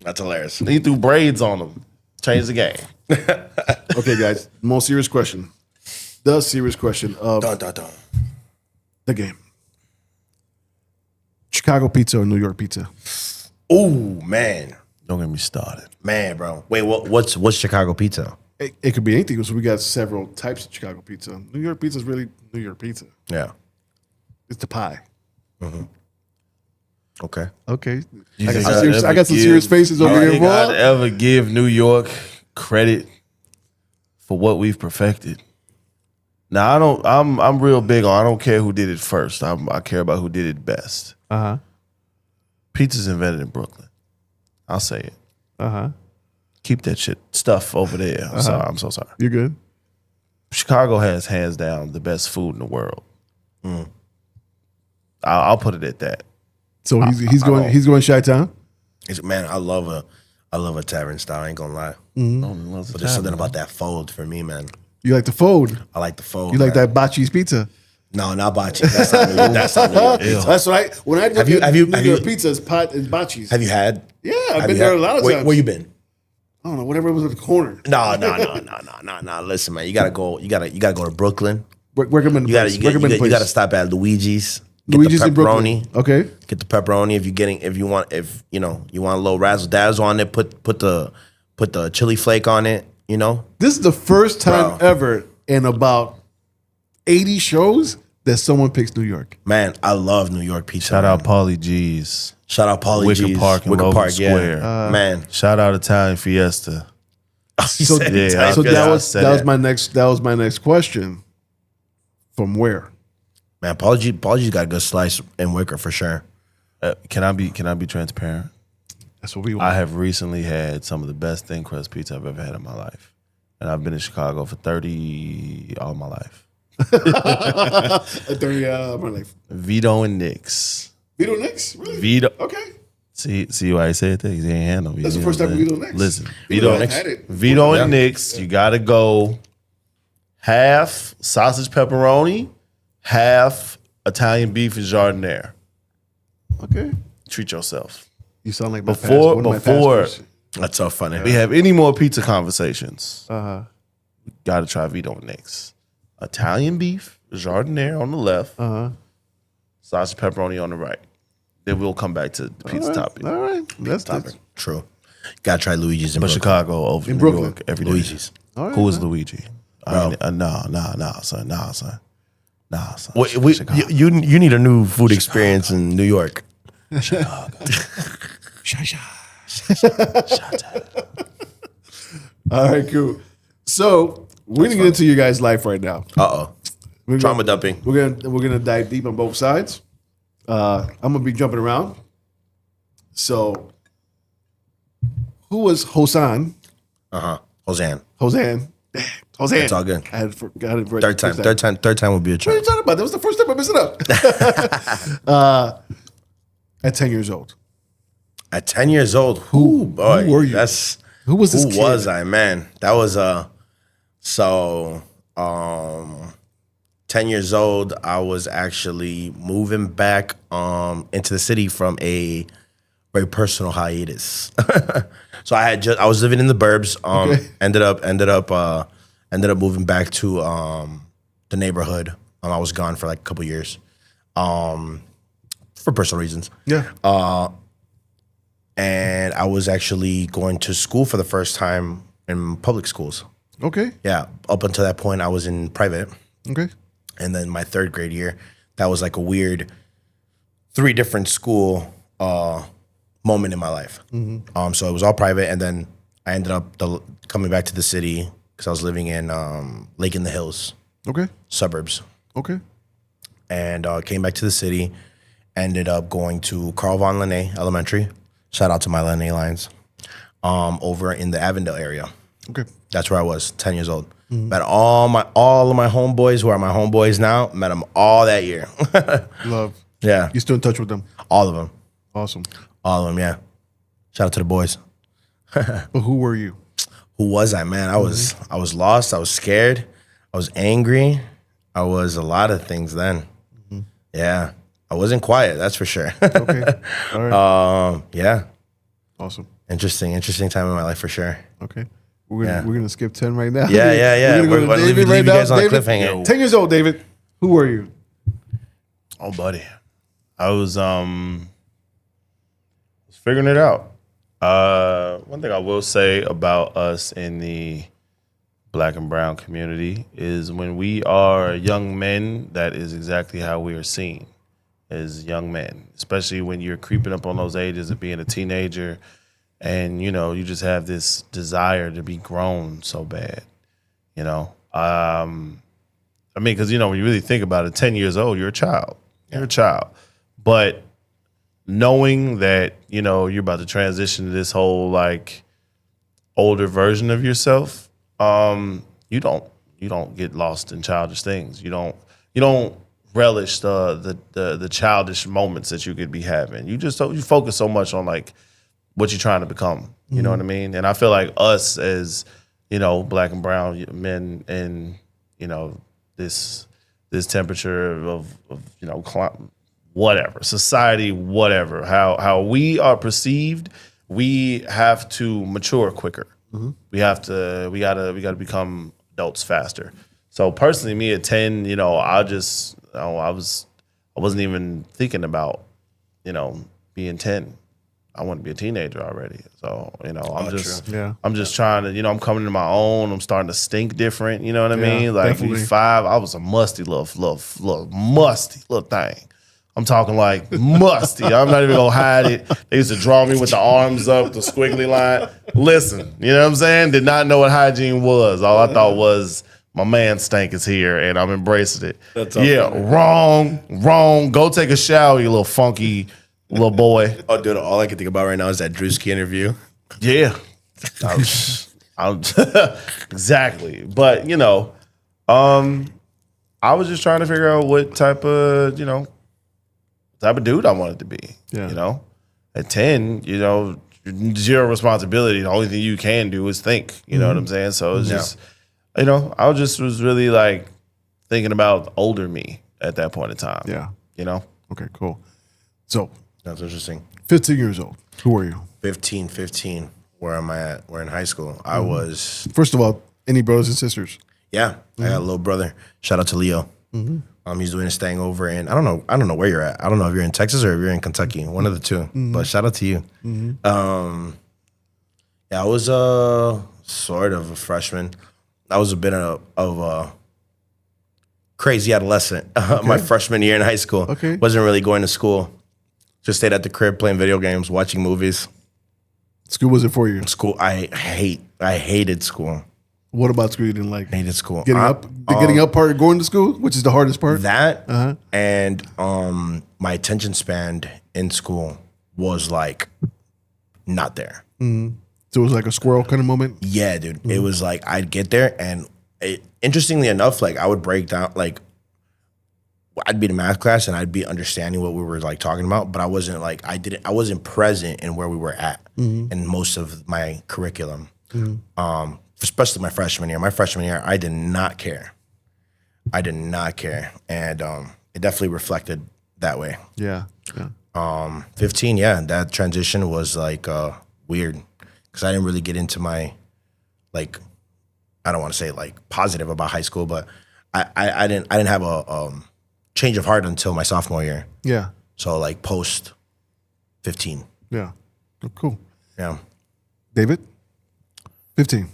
That's hilarious. He threw braids on them. Changed the game. Okay, guys, most serious question. The serious question of Dun, dun, dun. the game. Chicago pizza or New York pizza? Ooh, man. Don't get me started. Man, bro. Wait, what's Chicago pizza? It could be anything. So we got several types of Chicago pizza. New York pizza is really New York pizza. Yeah. It's the pie. Okay. Okay. You I got think some I'd serious, ever I got some give- serious faces over you here, think I'd boy. ever give New York credit for what we've perfected? Now I'm real big on. I don't care who did it first. I care about who did it best. Pizza's invented in Brooklyn. I'll say it. Keep that shit stuff over there. I'm sorry. I'm so sorry. You good? Chicago has hands down the best food in the world. I'll put it at that. So he's going Chi-Town? Man, I love a tavern style. I ain't gonna lie. But there's something about that fold for me, man. You like the fold? I like the fold. You like man. that Bocce's pizza? No, not bocce. That's not New York. That's not New York pizza. That's right. When I look Have you- at have you- New have York you- pizza, it's Bocce's. Have you had? Yeah, I've Have been you there had- a lot of times. Where you been? I don't know, whatever was at the corner. No. Listen, man, you gotta go to Brooklyn. Recommend the You place. Recommend the you place. gotta stop at Luigi's. Get Luigi's the in Brooklyn. pepperoni. Okay. Get the pepperoni if you want a little razzle dazzle on it. Put the chili flake on it. You know. This is the first time Bro. ever in about 80 shows that someone picks New York. Man, I love New York pizza. Shout man. out Paulie G's. Shout out Paulie Wicker G's. Park and Wicker Logan Park, Square. yeah. Man. Shout out Italian Fiesta. So, Yeah, so I that was said my next question. From where? Man, Paulie G's got a good slice in Wicker for sure. Can I be transparent? That's what we I want. have recently had some of the best thin crust pizza I've ever had in my life. And I've been in Chicago for 30 all my life. 30 my life. Vito and Nick's. Vito Nix? Really? Vito. Okay. See why I said that? He ain't had no Vito. That's the first time Vito Nix. Listen, Vito Vito, Nix. Had it. Vito and Nick's, you got to go half sausage pepperoni, half Italian beef and jardiniere. Okay. Treat yourself. You sound like my Before pastors. That's so funny. we have any more pizza conversations, got to try Vito and Nick's. Italian beef, jardiniere on the left, sausage pepperoni on the right. Then we'll come back to the pizza topping. All right. That's Topic. True. Gotta try Luigi's in But Brooklyn. Chicago over In New Brooklyn. York every day. Luigi's. All right, Who is man. Luigi? Bro. Nah, son. You need a new food experience in New York. All right, cool. So we're gonna get into your guys' life right now. We're Trauma gonna- dumping. We're gonna dive deep on both sides. I'm gonna be jumping around. So, who was Josean? Hosean. Josean. Josean. It's all good. I had forgot it. Third time will be a What are charm. you talking about? That was the first time I messed it up. At 10 years old. At 10 years old, who were you? Who was this Who kid? was I, man? That was 10 years old, I was actually moving back into the city from a very personal hiatus. So I was living in the burbs. Okay. Ended up Ended up moving back to the neighborhood. I was gone for like a couple years for personal reasons. Yeah. And I was actually going to school for the first time in public schools. Okay. Yeah. Up until that point, I was in private. Okay. And then my third grade year, that was like a weird 3 different school moment in my life. So it was all private. And then I ended up coming back to the city because I was living in Lake in the Hills. Okay. Suburbs. Okay. And came back to the city. Ended up going to Carl von Linné Elementary. Shout out to my Linné Lions. Over in the Avondale area. Okay. That's where I was, 10 years old. Met all of my homeboys who are my homeboys now. Met them all that year. Love. Yeah. You still in touch with them? All of them. Awesome. All of them, yeah. Shout out to the boys. But who were you? Who was I, man? I was lost. I was scared. I was angry. I was a lot of things then. Yeah. I wasn't quiet, that's for sure. Okay. All right. Yeah. Awesome. Interesting time in my life for sure. Okay. We're gonna skip 10 right now. Yeah. We're gonna go to David right leave you now. guys on a David, cliffhanger. 10 years old, David. Who were you? Oh, buddy, I was figuring it out. One thing I will say about us in the Black and brown community is when we are young men, that is exactly how we are seen as young men, especially when you're creeping up on those ages of being a teenager and, you know, you just have this desire to be grown so bad, you know? I mean, because, you know, when you really think about it, 10 years old, you're a child. You're a child. But knowing that, you know, you're about to transition to this whole, like, older version of yourself, you don't get lost in childish things. You don't relish the childish moments that you could be having. You focus so much on like what you're trying to become. You know what I mean? And I feel like us as, you know, Black and brown men in, you know, this temperature of you know, whatever, society, whatever, how we are perceived, we have to mature quicker. We gotta become adults faster. So personally, me at 10, you know, I wasn't even thinking about, you know, being 10. I want to be a teenager already. So, you know, I'm just trying to, you know, I'm coming into my own. I'm starting to stink different. You know what I mean? Like definitely. 5, I was a musty little musty little thing. I'm talking like musty. I'm not even gonna hide it. They used to draw me with the arms up, the squiggly line. Listen, you know what I'm saying? Did not know what hygiene was. All I thought was my man stank is here, and I'm embracing it. That's wrong. Go take a shower, you little funky little boy. Oh, dude, all I can think about right now is that Drewski interview. Yeah, exactly. But you know, I was just trying to figure out what type of dude I wanted to be. Yeah. You know, at 10, you know, 0 responsibility. The only thing you can do is think. You know what I'm saying? So it's just, you know, I was really like thinking about older me at that point in time. Yeah. You know? Okay, cool. So, That's interesting. 15 years old. Who are you? 15. Where am I at? We're in high school. I was, First of all, any brothers and sisters? I got a little brother. Shout out to Leo. He's doing his thing over in, I don't know where you're at. I don't know if you're in Texas or if you're in Kentucky. One of the two. But shout out to you. I was sort of a freshman. I was a bit of a crazy adolescent my freshman year in high school. Okay. Wasn't really going to school. Just stayed at the crib playing video games, watching movies. School wasn't for you. School, I hated school. What about school you didn't like? Hated school. Getting up? The getting up part of going to school, which is the hardest part? That and my attention span in school was like not there. So it was like a squirrel kind of moment? Yeah, dude. It was like I'd get there and interestingly enough, like I would break down, like I'd be in math class and I'd be understanding what we were like talking about, but I wasn't like, I wasn't present in where we were at in most of my curriculum. Especially my freshman year. My freshman year, I did not care. And it definitely reflected that way. Yeah. 15, that transition was like weird because I didn't really get into my like I don't want to say like positive about high school, but I didn't have a change of heart until my sophomore year. Yeah. So like post 15. Yeah. Oh, cool. Yeah. David? 15.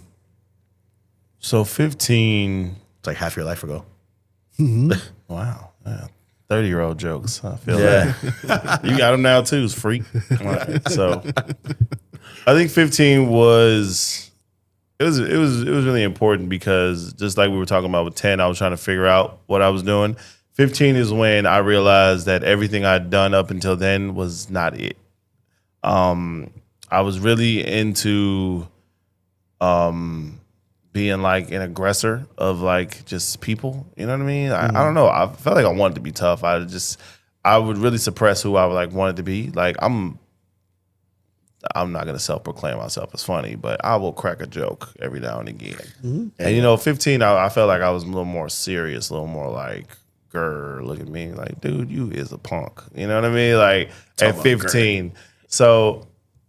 So 15. It's like half your life ago. Wow. Yeah. 30-year-old jokes. I feel that. You got them now too, freak. All right, so I think 15 was really important because just like we were talking about with 10, I was trying to figure out what I was doing. 15 is when I realized that everything I'd done up until then was not it. I was really into being like an aggressor of like just people, you know what I mean? I don't know. I felt like I wanted to be tough. I would really suppress who I would like wanted to be. Like I'm not gonna self-proclaim myself as funny, but I will crack a joke every now and again. And 15, I felt like I was a little more serious, a little more like, grr, look at me, like, dude, you is a punk. You know what I mean? Like at 15. So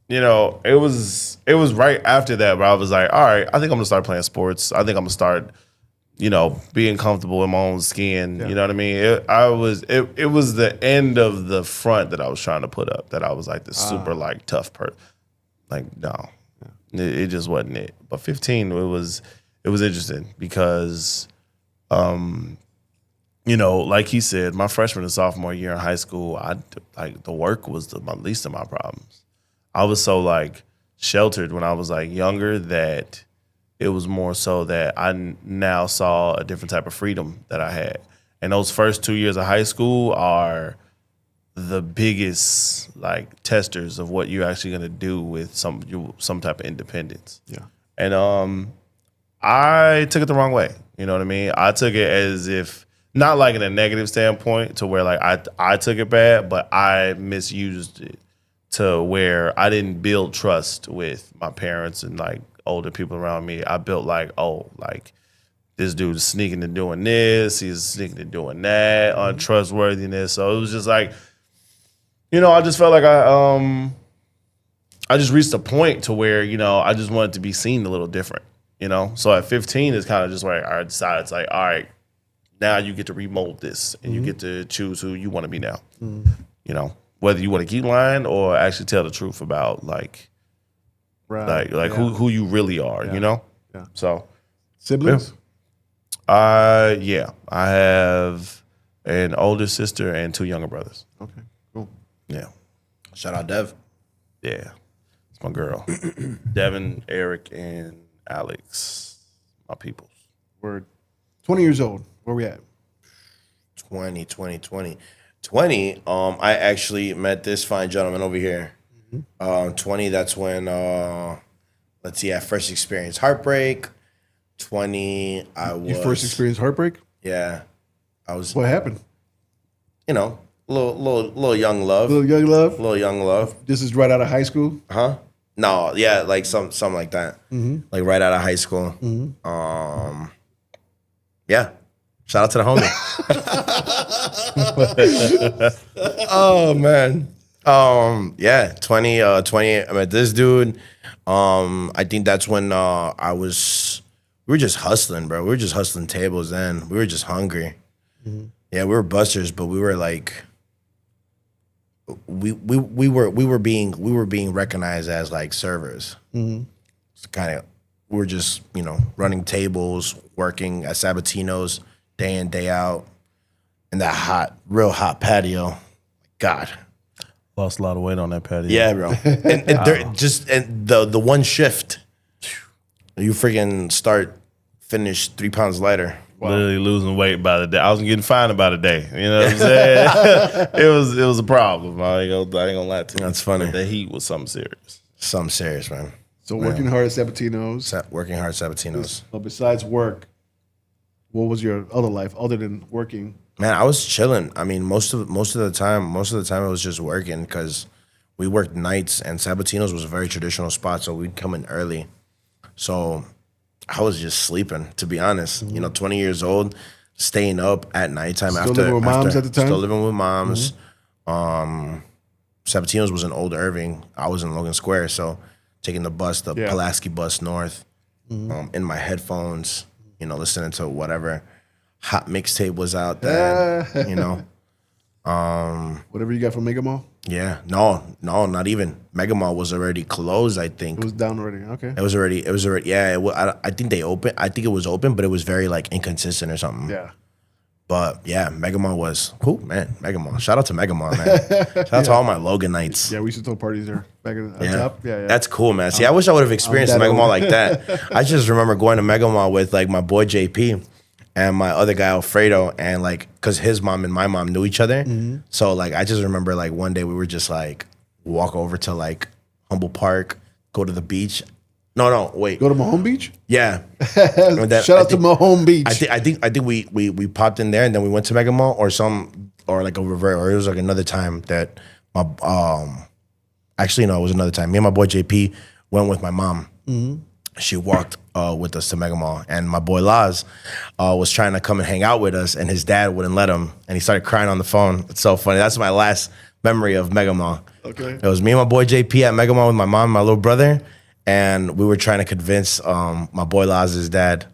it was right after that where I was like, all right, I think I'm gonna start playing sports. I think I'm gonna start, being comfortable in my own skin. Yeah. You know what I mean? It was the end of the front that I was trying to put up. That I was like the super like tough person. Like no, it just wasn't it. But 15, it was interesting because, like he said, my freshman and sophomore year in high school, the work was the least of my problems. I was so like sheltered when I was like younger that it was more so that I now saw a different type of freedom that I had. And those first 2 years of high school are the biggest like testers of what you're actually gonna do with some type of independence. Yeah. And I took it the wrong way. You know what I mean? I took it as if not like in a negative standpoint to where like I took it bad, but I misused it to where I didn't build trust with my parents and like older people around me. I built like, this dude's sneaking and doing this, he's sneaking and doing that, untrustworthiness. So it was just like, I just felt like I just reached a point to where, I just wanted to be seen a little different, So at 15 is kind of just where I decided it's like, all right, now you get to remold this and you get to choose who you want to be now, whether you want to keep lying or actually tell the truth about like, who you really are, Yeah. So siblings? Yeah. I have an older sister and 2 younger brothers. Okay, cool. Yeah. Shout out Dev. Yeah. It's my girl. Devin, Eric, and Alex. My peoples. Word. 20 years old. Where we at? 20. I actually met this fine gentleman over here. 20, that's when, let's see, I first experienced heartbreak. 20, I was... You first experienced heartbreak? Yeah. I was... What happened? Little young love. Little young love? Little young love. This is right out of high school? Huh? No, yeah, like something like that. Like right out of high school. Yeah. Shout out to the homie. Oh man. Yeah, 20, I met this dude. I think that's when we were just hustling, bro. We were just hustling tables then. We were just hungry. Yeah, we were busters, but we were like we were being recognized as like servers. It's kind of we were just, running tables, working at Sabatinos day in, day out in that real hot patio. God. Lost a lot of weight on that patio. Yeah, bro. And the one shift, you freaking finish 3 pounds lighter. Wow. Literally losing weight by the day. I was getting fined about a day. You know what I'm saying? it was a problem. I ain't gonna lie to you. That's funny. The heat was something serious. Something serious, man. So working hard at Sabatinos. Working hard at Sabatinos. But besides work, what was your other life other than working? Man, I was chilling. I mean, most of the time it was just working because we worked nights and Sabatinos was a very traditional spot, so we'd come in early. So I was just sleeping, to be honest. 20 years old, staying up at nighttime Still living with moms at the time? Still living with moms. Sabatinos was in Old Irving. I was in Logan Square, so taking the bus, the Pulaski bus north. in my headphones, you know, listening to whatever hot mixtape was out there, you know. Whatever you got from Mega Mall? Yeah, no, not even. Mega Mall was already closed, I think. It was down already. Okay. It was already, yeah, I think they opened, I think it was open, but it was very like inconsistent or something. Yeah. But yeah, Mega Mall was cool, man. Mega Mall. Shout out to Mega Mall, man. Shout out to all my Logan nights. Yeah, we used to throw parties there back in the Yeah. top. Yeah. That's cool, man. See, I wish I would have experienced that Mega Mall old. like that. I just remember going to Mega Mall with like my boy JP and my other guy Alfredo, and like, cause his mom and my mom knew each other. So like, I just remember like one day we were just like walk over to like Humboldt Park, go to the beach. No, wait. Go to Mahone Beach? Yeah. Shout out to Mahone Beach. I think we popped in there and then we went to Mega Mall or like a revert, or it was like another time that my actually no, it was another time. Me and my boy JP went with my mom. She walked with us to Mega Mall, and my boy Laz was trying to come and hang out with us, and his dad wouldn't let him, and he started crying on the phone. It's so funny. That's my last memory of Mega Mall. Okay. It was me and my boy JP at Mega Mall with my mom and my little brother, and we were trying to convince my boy Laz's dad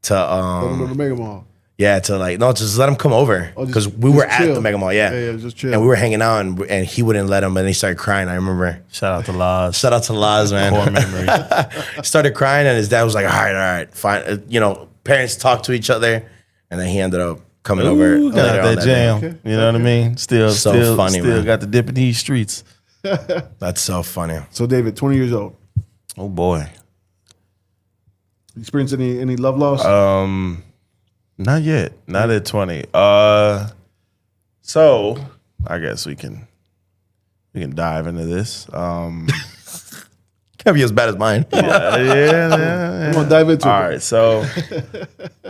to Go to the Mega Mall. yeah, to like, no, just let him come over. Oh, Because just- we were just at chill. the Mega Mall, yeah. Yeah, just chill. And we were hanging out, and he wouldn't let him, and he started crying, I remember. Shout out to Laz. Shout out to Laz, man. Core memory. He started crying, and his dad was like, all right, fine. You know, parents talk to each other, and then he ended up coming over. Ooh, got later on that jam. day. Okay. You know what I mean? Still funny, man. got the dip in these streets. That's so funny. So David, 20 years old. Oh boy. Experience any love loss? Not yet. Not at 20. So I guess we can dive into this. Can't be as bad as mine. Yeah. Come on, dive into All it. right, so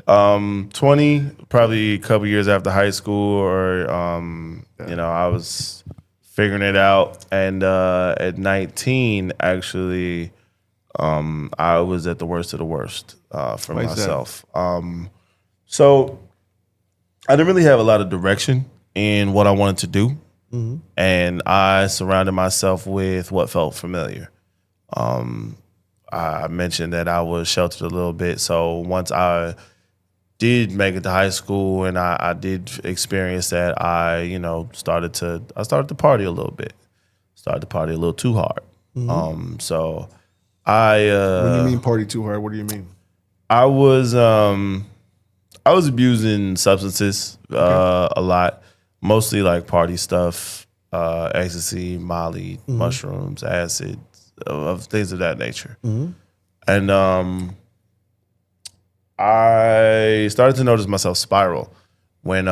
20, probably a couple years after high school, or you know, I was figuring it out, and at 19, actually, I was at the worst of the worst for Why is that? myself. So I didn't really have a lot of direction in what I wanted to do, and I surrounded myself with what felt familiar. I mentioned that I was sheltered a little bit. So once I did make it to high school and I did experience that, I started to party a little bit. Started to party a little too hard. So I When you mean party too hard, what do you mean? I was abusing substances a lot, mostly like party stuff, ecstasy, Molly, mushrooms, acid, of things of that nature. And I started to notice myself spiral when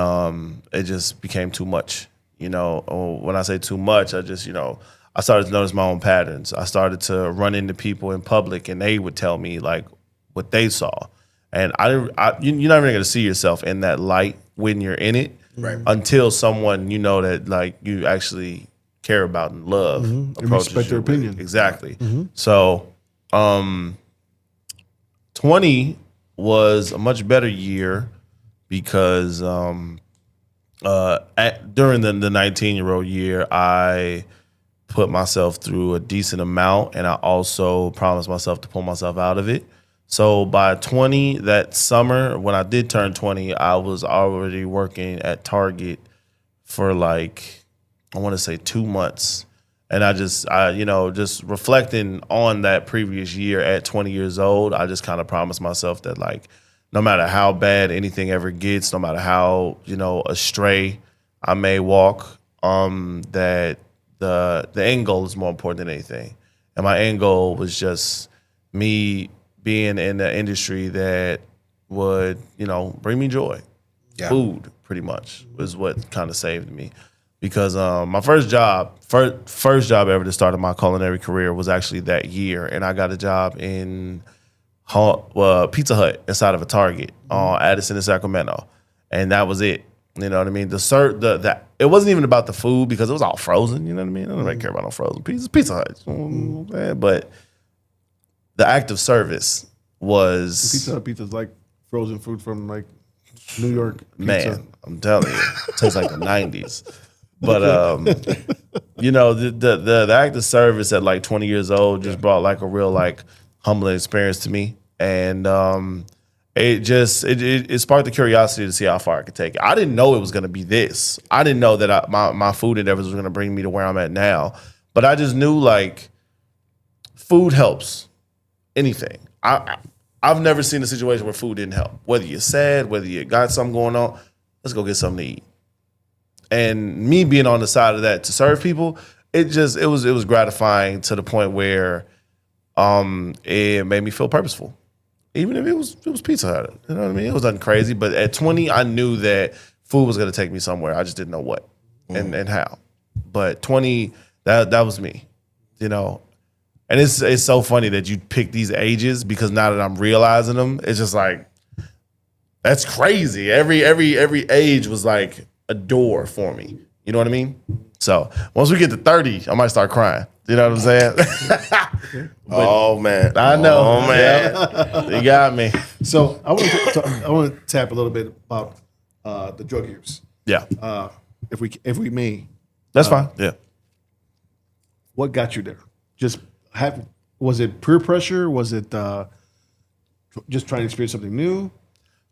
it just became too much. You know, when I say too much, I just, I started to notice my own patterns. I started to run into people in public, and they would tell me like what they saw. And you're not even going to see yourself in that light when you're in it, Right. until someone that like you actually care about and love approaches respect their you with- opinion. Exactly. So 20 was a much better year because during the 19-year-old year, I put myself through a decent amount, and I also promised myself to pull myself out of it. So by 20, that summer, when I did turn 20, I was already working at Target for like, I want to say 2 months. And I just reflecting on that previous year at 20 years old, I just kind of promised myself that like, no matter how bad anything ever gets, no matter how, astray I may walk, that the end goal is more important than anything. And my end goal was just me being in the industry that would, bring me joy. Yeah. Food, pretty much, was what kind of saved me. Because my first job ever to start my culinary career was actually that year. And I got a job in Pizza Hut inside of a Target on Addison and Sacramento. And that was it. You know what I mean? It wasn't even about the food because it was all frozen. You know what I mean? I don't really care about no frozen pizzas. Pizza Hut. But the act of service was... Pizza's like frozen food from like New York. Pizza. Man, I'm telling you, it tastes like the 90s. But the act of service at like 20 years old just brought like a real like humbling experience to me. and it sparked the curiosity to see how far I could take it. I didn't know it was going to be this. I didn't know that my food endeavors was going to bring me to where I'm at now. But I just knew like food helps anything. I've never seen a situation where food didn't help. Whether you're sad, whether you got something going on, let's go get something to eat. And me being on the side of that to serve people, it was gratifying to the point where it made me feel purposeful. Even if it was Pizza Hut. You know what I mean? It was nothing crazy. But at 20, I knew that food was gonna take me somewhere. I just didn't know what and how. But 20, that was me. You know. And it's so funny that you pick these ages because now that I'm realizing them, it's just like that's crazy. Every age was like a door for me. You know what I mean? So once we get to 30, I might start crying. You know what I'm saying? Oh man, I know. Oh man, Yeah. You got me. So I want to tap a little bit about the drug use, Yeah, if we may. that's fine. Yeah. What got you there? Was it peer pressure? Was it just trying to experience something new?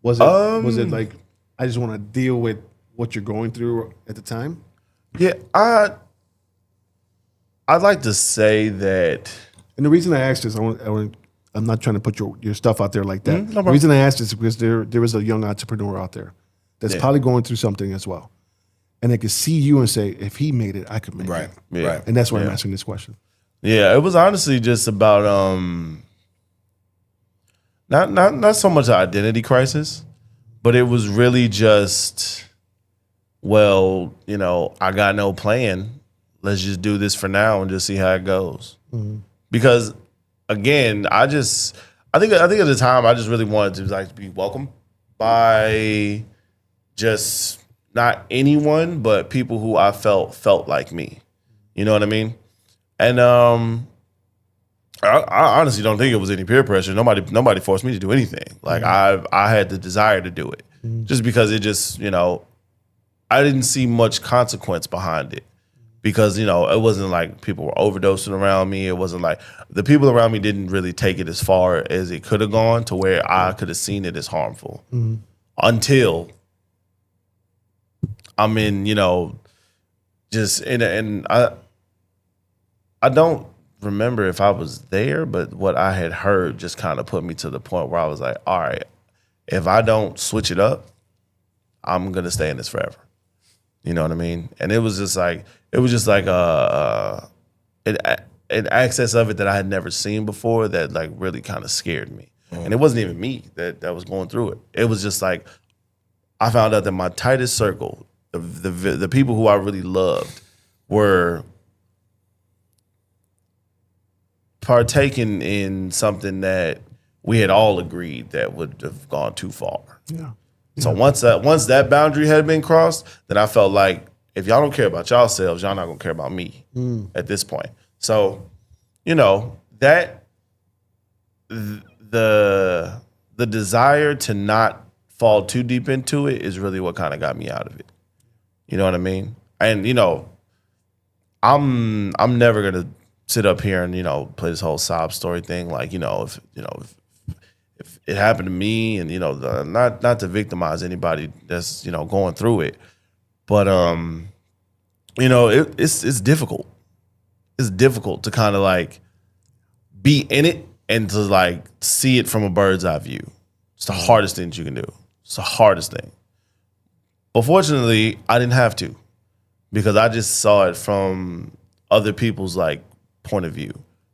Was it like I just want to deal with what you're going through at the time? Yeah, I'd like to say that. And the reason I asked is I'm not trying to put your stuff out there like that. No The problem. reason I asked is because there is a young entrepreneur out there that's probably going through something as well, and they could see you and say, if he made it, I could make right, it. Yeah. right. And that's why I'm asking this question. Yeah, it was honestly just about not so much an identity crisis, but it was really just, well, you know, I got no plan. Let's just do this for now and just see how it goes. Because again, I think at the time I just really wanted to like be welcomed by just not anyone, but people who I felt like me. You know what I mean? And I honestly don't think it was any peer pressure. Nobody forced me to do anything. Like I had the desire to do it, just because it just, you know, I didn't see much consequence behind it, because, you know, it wasn't like people were overdosing around me. It wasn't like the people around me didn't really take it as far as it could have gone to where I could have seen it as harmful until I'm in, you know, just and I don't remember if I was there, but what I had heard just kind of put me to the point where I was like, all right, if I don't switch it up, I'm going to stay in this forever. You know what I mean? And it was just like an access of it that I had never seen before that like really kind of scared me. And it wasn't even me that was going through it. It was just like, I found out that my tightest circle, the people who I really loved, were partaking in something that we had all agreed that would have gone too far. Yeah. So once that boundary had been crossed, then I felt like if y'all don't care about yourselves, y'all not gonna care about me at this point. So, you know, that the desire to not fall too deep into it is really what kind of got me out of it. You know what I mean? And you know, I'm never gonna sit up here and, you know, play this whole sob story thing. Like, if it happened to me, and, you know, not to victimize anybody that's, you know, going through it, but you know, it's difficult. It's difficult to kind of like be in it and to like see it from a bird's eye view. It's the hardest thing that you can do. It's the hardest thing. But fortunately, I didn't have to, because I just saw it from other people's like point of view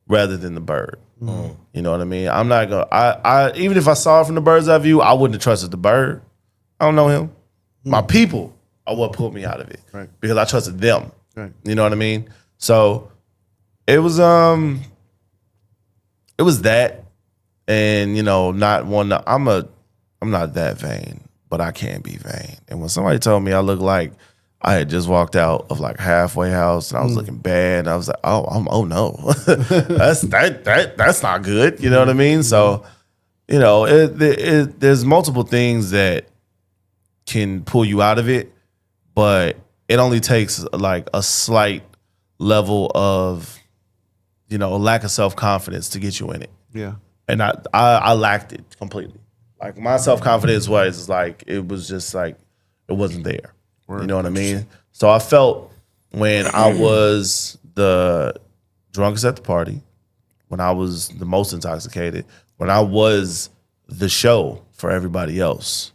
rather than the bird. You know what I mean? I'm not gonna. I even if I saw it from the bird's eye view, I wouldn't have trusted the bird. I don't know him. My people are what pulled me out of it, Right. because I trusted them. Right. You know what I mean? So it was that, and you know, not one. I'm not that vain, but I can be vain. And when somebody told me I look like I had just walked out of like Halfway House and I was looking bad, and I was like, oh no, that's not good. You know what I mean? So, you know, there's multiple things that can pull you out of it, but it only takes like a slight level of, you know, lack of self-confidence to get you in it. Yeah. And I lacked it completely. Like my self-confidence was like, it was just like, it wasn't there. You know what I mean? So I felt when I was the drunkest at the party, when I was the most intoxicated, when I was the show for everybody else,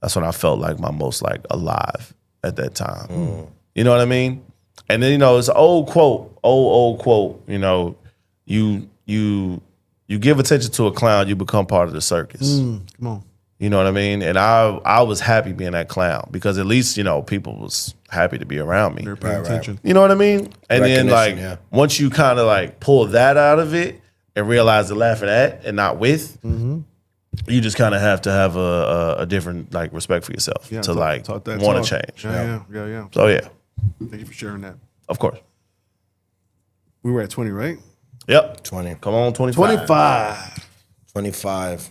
that's when I felt like my most like alive at that time. You know what I mean? And then, it's an old quote, you give attention to a clown, you become part of the circus. Come on. You know what I mean? And I was happy being that clown because at least, people was happy to be around me. They're paying attention. You know what I mean? And then like once you kind of like pull that out of it and realize to laugh at and not with, you just kind of have to have a different like respect for yourself to want to change. Yeah. So yeah. Thank you for sharing that. Of course. We were at 20, right? Yep. 20. Come on, 25. 25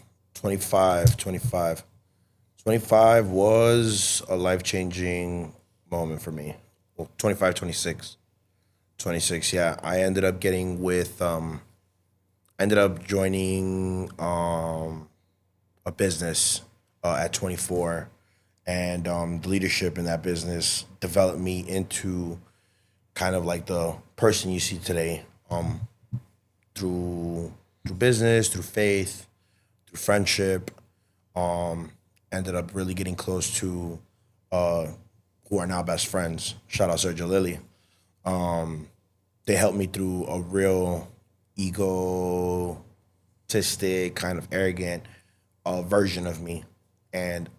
was a life-changing moment for me. Well, 25, 26. 26, yeah. I ended up getting with, joining a business at 24. And the leadership in that business developed me into kind of like the person you see today, through business, through faith, through friendship. Ended up really getting close to who are now best friends. Shout out Sergio Lilly. They helped me through a real egotistic, kind of arrogant version of me. And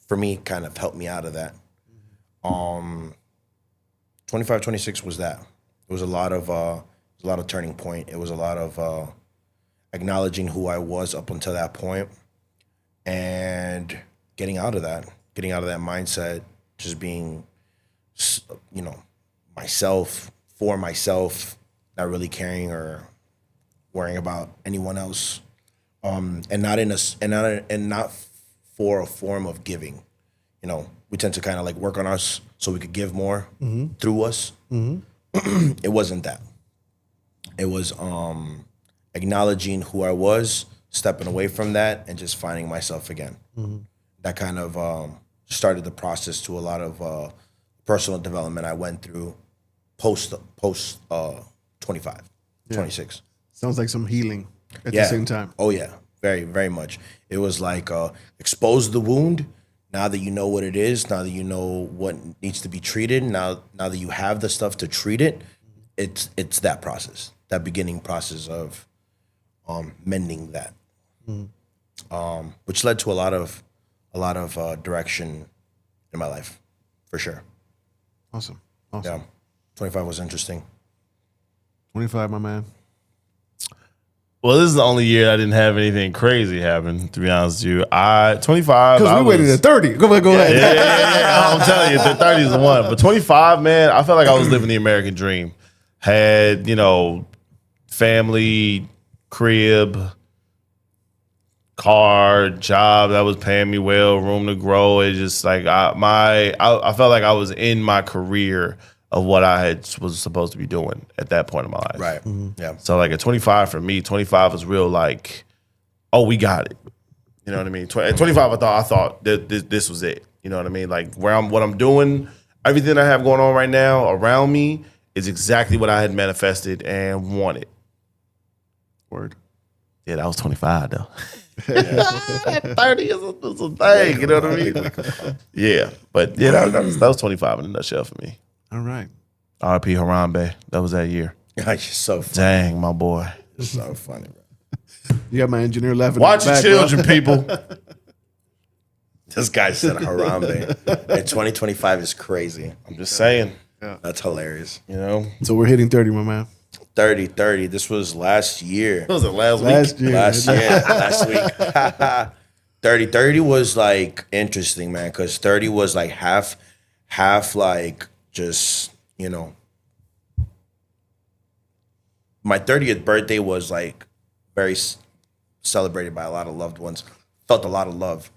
for me, kind of helped me out of that. 25, 26 was that. It was a lot of turning point. It was a lot of acknowledging who I was up until that point and getting out of that mindset, just being, myself, for myself, not really caring or worrying about anyone else, and not for a form of giving. We tend to kind of like work on us so we could give more through us. It wasn't that. It was acknowledging who I was, stepping away from that, and just finding myself again. That kind of started the process to a lot of personal development I went through post 25, 26. Sounds like some healing at the same time. Oh yeah, very, very much. It was like expose the wound. Now that you know what it is, now that you know what needs to be treated, now that you have the stuff to treat it, it's that process, that beginning process of mending that, which led to a lot of direction in my life, for sure. Awesome. Yeah, 25 was interesting. 25, my man. Well, this is the only year I didn't have anything crazy happen, to be honest with you. 25. Because we waited at 30. Go ahead. Yeah. I'm telling you, the 30 is the one. But 25, man, I felt like I was living the American dream. Had, family, crib, car, job that was paying me well, room to grow. It's just like I felt like I was in my career of what I was supposed to be doing at that point in my life. Right. Yeah. So like at 25 for me, 25 was real like, oh, we got it. You know what I mean? At 25, I thought that this was it. You know what I mean? Like what I'm doing, everything I have going on right now around me is exactly what I had manifested and wanted. Word. Yeah, that was 25 though. 30 is a thing. You know what I mean? Yeah, but yeah, that was 25 in a nutshell for me. All right. R.P. Harambe. That was that year. You're so funny. Dang, my boy. You're so funny, bro. You got my engineer laughing. Watch your back, children, people. This guy said Harambe. And 2025 is crazy. I'm just saying. That's hilarious. So we're hitting 30, my man. 30. This was last year. What was it, last week? Last week. 30 was like interesting, man, because 30 was like half like just, my 30th birthday was like very celebrated by a lot of loved ones. Felt a lot of love.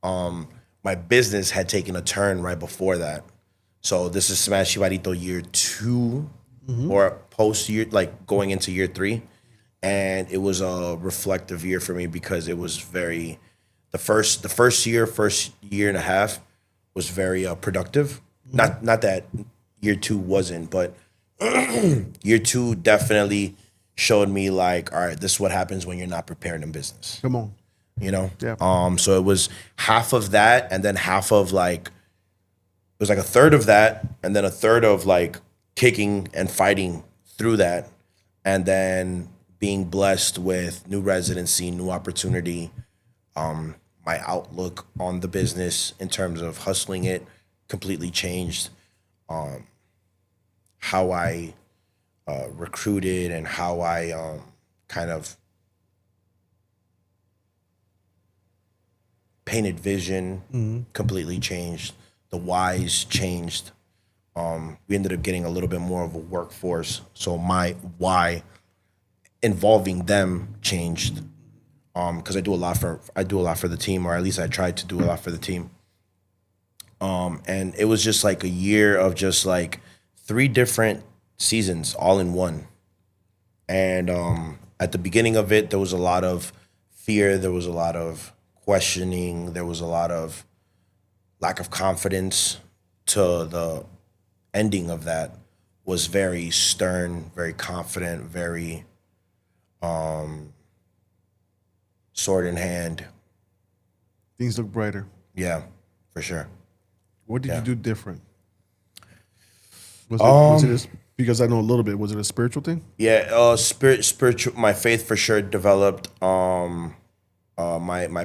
My business had taken a turn right before that. So this is Smash Jibarito year 2 or post year, like going into year 3. and it was a reflective year for me because it was very the first year and a half was very productive. Not that year 2 wasn't, but year 2 definitely showed me like, all right, this is what happens when you're not prepared in business. Come on. You know? Yeah. So it was half of that, and then half of like, it was like a third of that, and then a third of like kicking and fighting through that, and then being blessed with new residency, new opportunity. My outlook on the business in terms of hustling it completely changed. How I recruited and how I kind of painted vision completely changed. The whys changed. We ended up getting a little bit more of a workforce, so my why involving them changed. Because I do a lot for the team, or at least I tried to do a lot for the team. And it was just like a year of just like 3 different seasons all in one. And at the beginning of it, there was a lot of fear, there was a lot of questioning, there was a lot of lack of confidence. To the ending of that was very stern, very confident, very sword in hand. Things look brighter. Yeah, for sure. What did you do different? Was it because I know a little bit, was it a spiritual thing? Yeah, spiritual. My faith for sure developed. My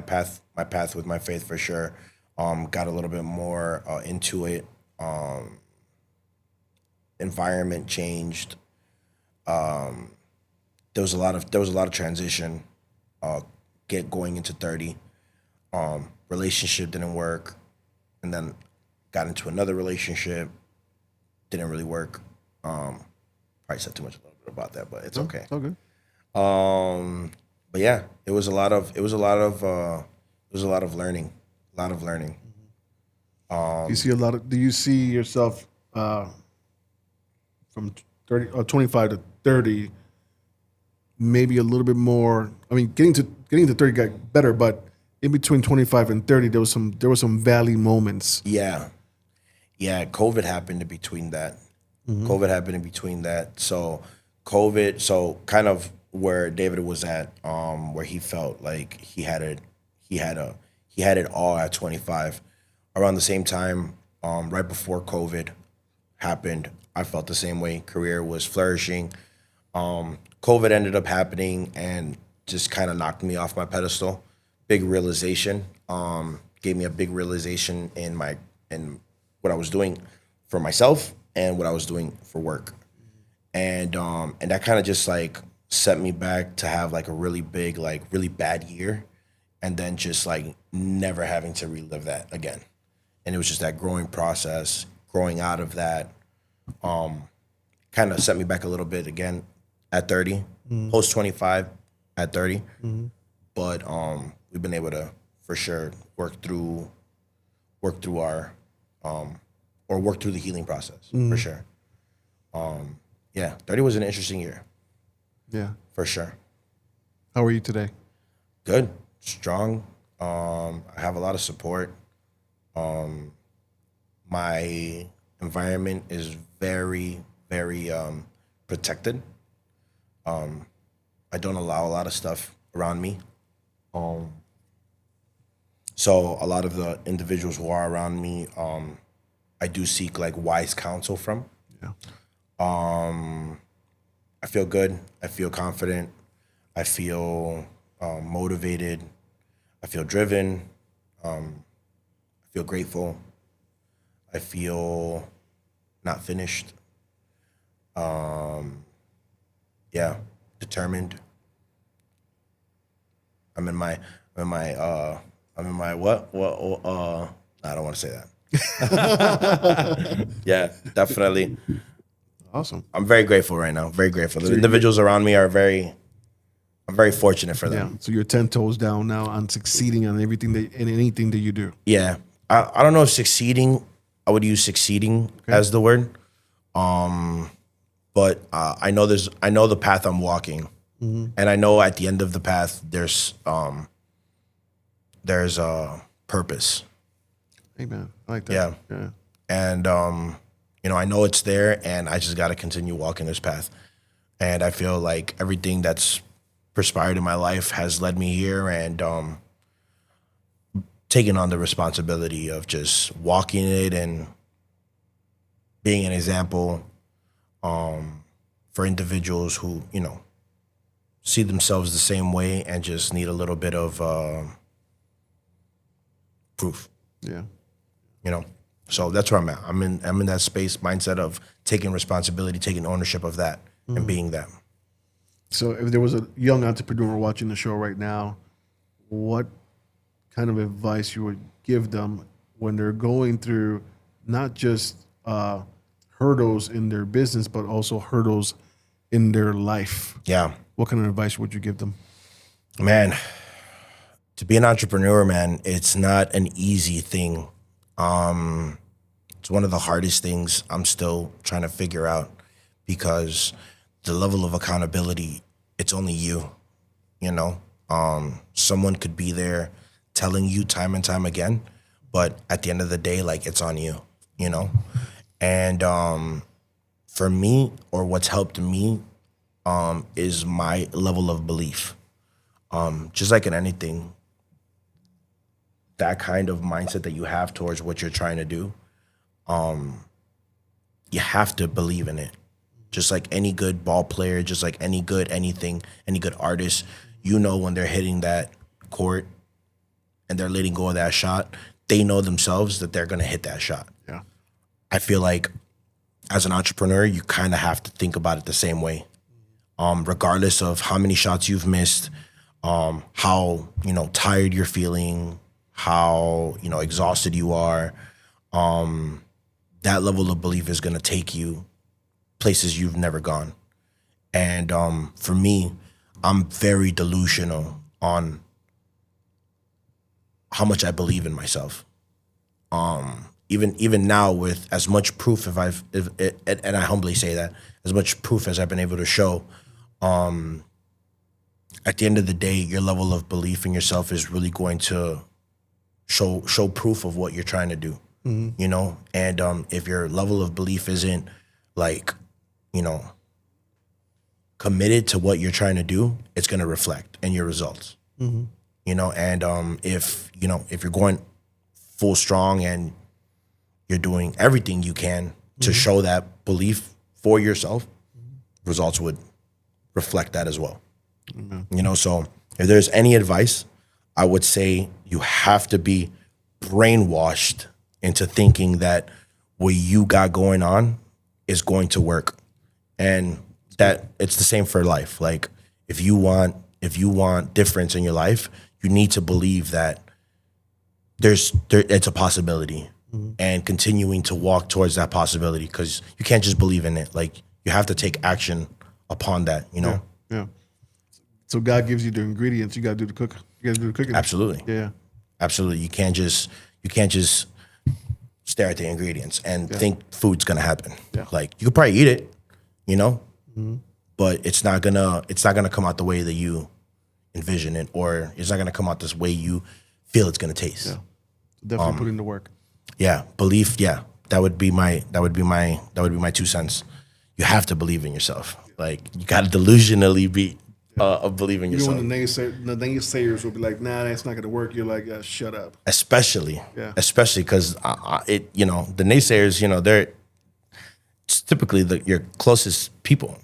path with my faith for sure. Got a little bit more into it. Environment changed. There was a lot of transition. Going into 30. Relationship didn't work, and then got into another relationship. Didn't really work. Probably said too much a little bit about that, but it's okay. It's all good. But yeah, it was a lot of learning. A lot of learning. Do you see yourself from 25 to 30, maybe a little bit more? I mean, getting to 30 got better, but in between 25 and 30, there was some valley moments. Yeah. COVID happened in between that. COVID happened in between that. So kind of where David was at, where he felt like he had it all at 25. Around the same time, right before COVID happened, I felt the same way. Career was flourishing. COVID ended up happening and just kind of knocked me off my pedestal. Big realization. Gave me a big realization in what I was doing for myself and what I was doing for work. And that kind of just like set me back to have like a really big, like really bad year, and then just like never having to relive that again. And it was just that growing process, growing out of that, kind of set me back a little bit again at 30, post 25 at 30. But we've been able to for sure work through our work through the healing process for sure. 30 was an interesting year. Yeah. For sure. How are you today? Good, strong. I have a lot of support. My environment is very, very protected. I don't allow a lot of stuff around me. So a lot of the individuals who are around me, I do seek like wise counsel from. Yeah. I feel good. I feel confident. I feel motivated. I feel driven. I feel grateful. I feel not finished. Determined. I'm in my what? I don't want to say that. Yeah, definitely. Awesome. I'm very grateful right now. Very grateful. The individuals around me I'm very fortunate for them. Yeah. So you're 10 toes down now on succeeding on anything that you do. Yeah. I don't know if succeeding, I would use succeeding as the word. But I know the path I'm walking. And I know at the end of the path, there's a purpose. Amen. I like that. Yeah. And, I know it's there, and I just got to continue walking this path. And I feel like everything that's perspired in my life has led me here, and taking on the responsibility of just walking it and being an example for individuals who, see themselves the same way and just need a little bit of proof. Yeah. So that's where I'm at. I'm in that space mindset of taking responsibility, taking ownership of that, and being that. So if there was a young entrepreneur watching the show right now, what kind of advice you would give them when they're going through not just hurdles in their business, but also hurdles in their life? Yeah. What kind of advice would you give them? Man, to be an entrepreneur, man, it's not an easy thing. It's one of the hardest things I'm still trying to figure out, because the level of accountability, it's only you, someone could be there telling you time and time again, but at the end of the day, like, it's on you, And for me, or what's helped me, is my level of belief. Just like in anything, that kind of mindset that you have towards what you're trying to do, you have to believe in it. Just like any good ball player, just like any good anything, any good artist, when they're hitting that court and they're letting go of that shot, they know themselves that they're going to hit that shot. Yeah. I feel like as an entrepreneur, you kind of have to think about it the same way. Regardless of how many shots you've missed, how, tired you're feeling, how, exhausted you are, that level of belief is going to take you places you've never gone. And for me, I'm very delusional on how much I believe in myself. Even now, with as much proof, and I humbly say that, as much proof as I've been able to show, at the end of the day, your level of belief in yourself is really going to show proof of what you're trying to do. And if your level of belief isn't committed to what you're trying to do, it's going to reflect in your results. And if you're going full strong and you're doing everything you can to show that belief for yourself, results would reflect that as well. So if there's any advice, I would say you have to be brainwashed into thinking that what you got going on is going to work. And that it's the same for life. Like, if you want difference in your life, you need to believe that it's a possibility, and continuing to walk towards that possibility, because you can't just believe in it. Like, you have to take action upon that, Yeah. So God gives you the ingredients. You got to do the cooking. You got to do the cooking. Absolutely. Yeah. Absolutely. You can't just stare at the ingredients and think food's gonna happen. Yeah. Like, you could probably eat it, but it's not gonna come out the way that you envision it, or it's not gonna come out this way you feel it's gonna taste. Yeah. Definitely put in the work. Yeah. Belief. Yeah. That would be my 2 cents. You have to believe in yourself. Like, you gotta delusionally be believe in yourself. When the naysayers will be like, nah, that's not going to work. You're like, yeah, shut up. Especially because the naysayers, they're typically your closest people.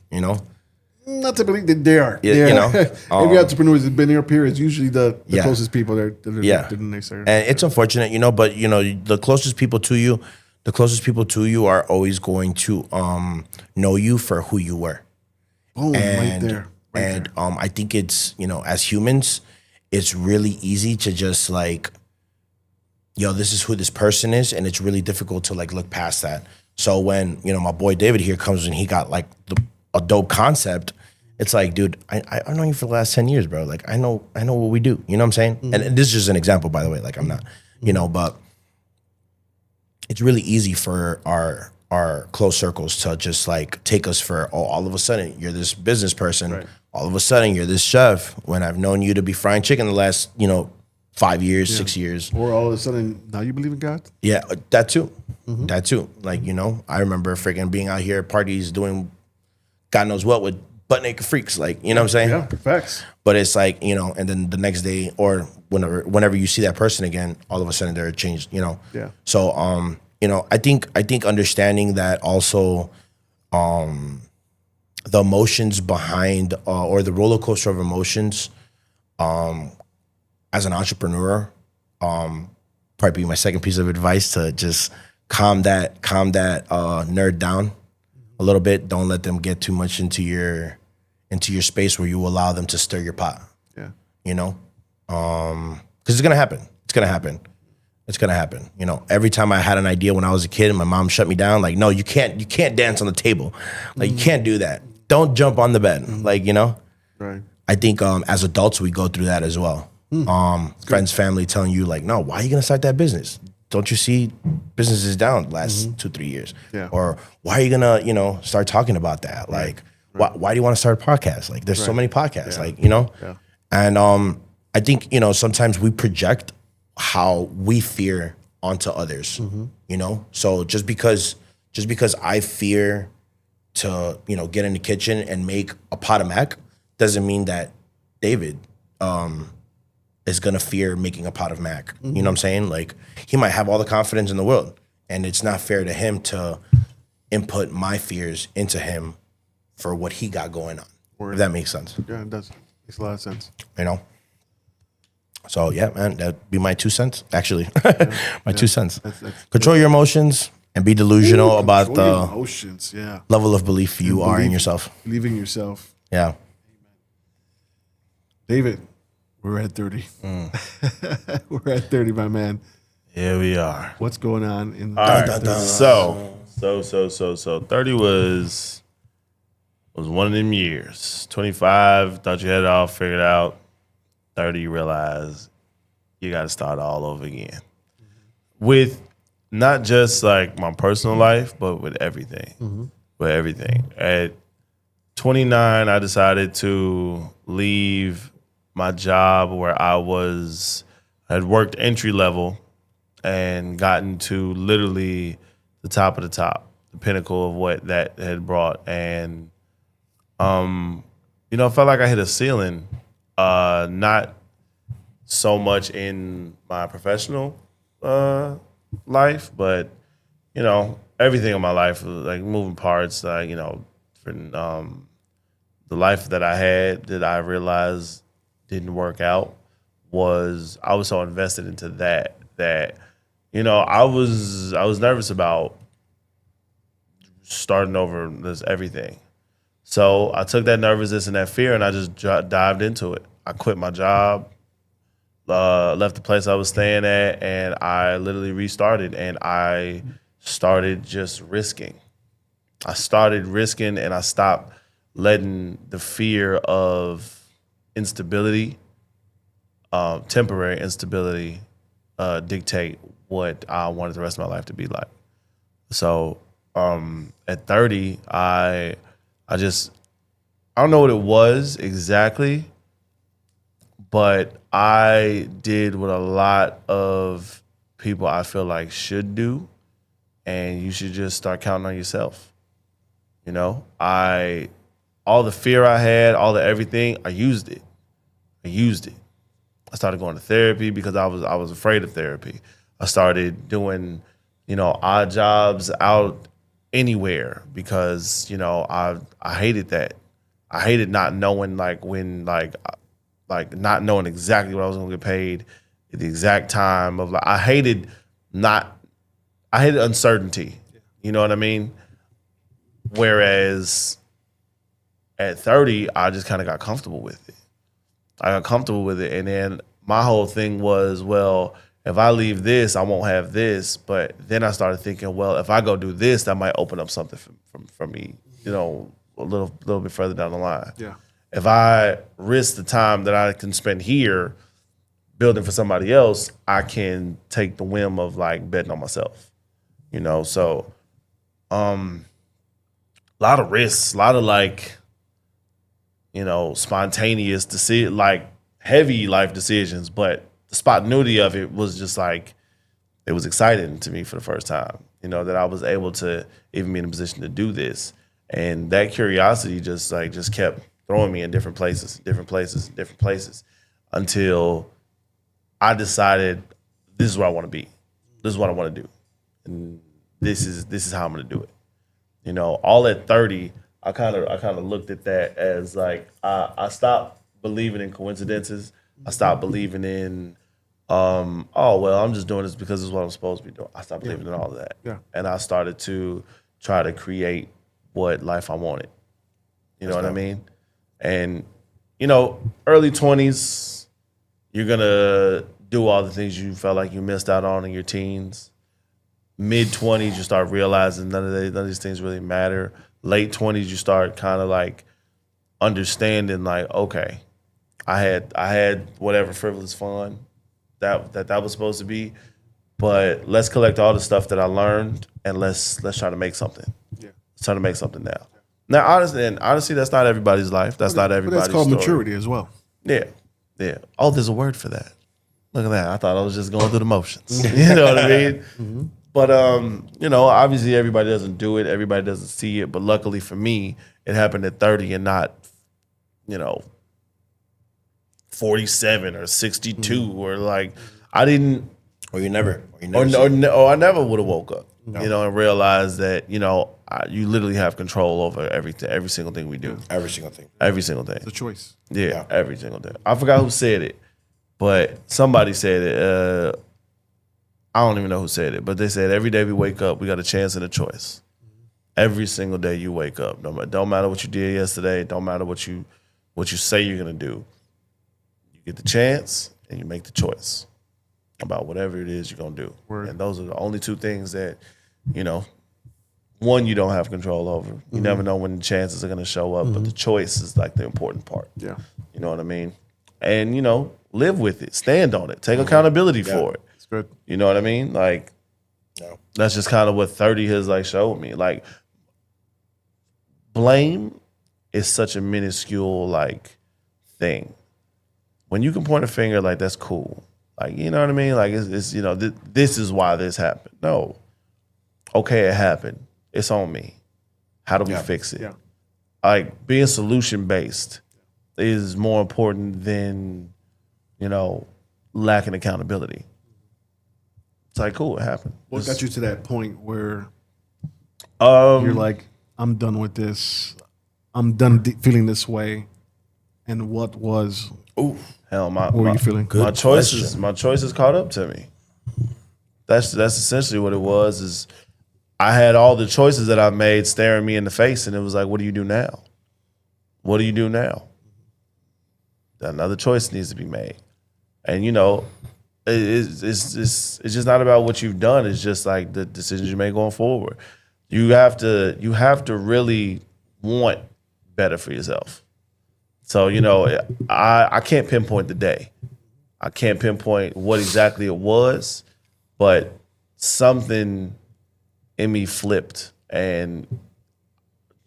Not typically, they are. Yeah, Every entrepreneur that's been up here is usually the closest people that are the naysayers. And it's unfortunate, but the closest people to you are always going to know you for who you were. Oh, right there. I think it's, as humans, it's really easy to just this is who this person is, and it's really difficult to look past that. So when, my boy David here comes and he got a dope concept, it's like, dude, I've known you for the last 10 years, bro. Like, I know what we do. You know what I'm saying? Mm-hmm. And this is just an example, by the way. Like, I'm not, but it's really easy for our close circles to just take us for, all of a sudden you're this business person. Right. all of a sudden you're this chef when I've known you to be frying chicken the last, 5 years, 6 years. Or all of a sudden, now you believe in God? Yeah, that too. That too. Like, I remember freaking being out here at parties doing God knows what with butt naked freaks. Like, you know what I'm saying? Yeah, facts. But it's like, and then the next day or whenever you see that person again, all of a sudden they're changed, Yeah. So, I think understanding that also, the emotions behind or the roller coaster of emotions, as an entrepreneur, probably be my second piece of advice to just calm that nerd down a little bit. Don't let them get too much into your space where you allow them to stir your pot. Yeah. Because it's gonna happen. It's gonna happen. It's gonna happen. Every time I had an idea when I was a kid and my mom shut me down, like, no, you can't dance on the table. Like, you can't do that. Don't jump on the bed. Like, Right. I think as adults we go through that as well. Friends, family telling you like, no, why are you gonna start that business? Don't you see business is down the last 2-3 years? Yeah. Or why are you gonna, start talking about that? Like, why do you want to start a podcast? Like, there's so many podcasts, Yeah. And I think, sometimes we project how we fear onto others, So just because I fear to, get in the kitchen and make a pot of mac doesn't mean that David is gonna fear making a pot of mac. You know what I'm saying? Like, he might have all the confidence in the world, and it's not fair to him to input my fears into him for what he got going on. If that makes sense. Yeah, it does. Makes a lot of sense. So yeah, man, that'd be my 2 cents. Actually, my 2 cents. That's Control your emotions and be delusional about Control your the emotions. Yeah. level of belief you are in Believe- yourself. Believe in yourself. Yeah. David, we're at 30. We're at 30, my man. Here we are. What's going on in All right. So 30 was one of them years. 25, thought you had it all figured out. 30, you realize you got to start all over again. With not just like my personal life, but with everything. With everything. At 29, I decided to leave my job where I had worked entry level and gotten to literally the top of the top, the pinnacle of what that had brought. And, I felt like I hit a ceiling, not so much in my professional life, but, everything in my life, like moving parts, like, the life that I had that I realized didn't work out I was so invested into that I was nervous about starting over this everything. So I took that nervousness and that fear and I just dived into it. I quit my job, left the place I was staying at, and I literally restarted and I started just risking. I started risking and I stopped letting the fear of instability, temporary instability, dictate what I wanted the rest of my life to be like. So at 30, I don't know what it was exactly, but I did what a lot of people I feel like should do, and you should just start counting on yourself. All the fear I had, all the everything, I used it. I started going to therapy because I was afraid of therapy. I started doing, odd jobs out anywhere because, I hated that. I hated not knowing not knowing exactly what I was gonna get paid at the exact time of I hated uncertainty. You know what I mean? Whereas at 30, I just kind of got comfortable with it. And then my whole thing was, well, if I leave this, I won't have this. But then I started thinking, well, if I go do this, that might open up something for me, a little bit further down the line. Yeah. If I risk the time that I can spend here building for somebody else, I can take the whim of betting on myself. So a lot of risks, a lot of spontaneous like heavy life decisions, but the spontaneity of it was just like, it was exciting to me for the first time, that I was able to even be in a position to do this. And that curiosity just kept throwing me in different places until I decided this is where I want to be. This is what I want to do. And this is how I'm going to do it. All at 30, I kind of looked at that as like I stopped believing in coincidences. I stopped believing in I'm just doing this because this is what I'm supposed to be doing. I stopped believing in all of that. Yeah. And I started to try to create what life I wanted. You know what I mean? And early 20s, you're gonna do all the things you felt like you missed out on in your teens. Mid 20s, you start realizing none of these things really matter. Late 20s, you start kind of like understanding, like, okay, I had whatever frivolous fun that was supposed to be, but let's collect all the stuff that I learned and let's try to make something. Yeah, let's try to make something now. Now, honestly, that's not everybody's life. That's not everybody's story. But that's called maturity as well. Yeah. Oh, there's a word for that. Look at that. I thought I was just going through the motions. You know what I mean? Mm-hmm. But obviously everybody doesn't do it. Everybody doesn't see it. But luckily for me, it happened at 30 and not, 47 or 62 or like I didn't. Or you never. I never would have woke up. No. And realized that you literally have control over everything, every single thing we do. Every single thing. It's a choice. Yeah, every single thing. I forgot who said it, but somebody said it. I don't even know who said it, but they said every day we wake up, we got a chance and a choice. Every single day you wake up, don't matter what you did yesterday, don't matter what you say you're gonna do. You get the chance and you make the choice about whatever it is you're gonna do. Word. And those are the only two things that, one, you don't have control over. You never know when the chances are gonna show up, but the choice is like the important part. Yeah. You know what I mean? And, live with it, stand on it, take accountability for it. It's good. You know what I mean? Like, that's just kind of what 30 has like showed me. Like, blame is such a minuscule like thing. When you can point a finger, like, that's cool. Like, you know what I mean? Like, it's this is why this happened. No. Okay, it happened. It's on me. How do we fix it? Yeah. Like, being solution-based is more important than, lacking accountability. It's like, cool, it happened. What got you to that point where you're like, I'm done with this. I'm done feeling this way. And what was... Ooh, hell, what were you feeling? My choices caught up to me. That's essentially what it was. Is I had all the choices that I made staring me in the face, and it was like, what do you do now? What do you do now? Another choice needs to be made, and it's just not about what you've done. It's just like the decisions you make going forward. You have to really want better for yourself. So, I can't pinpoint the day. I can't pinpoint what exactly it was, but something in me flipped, and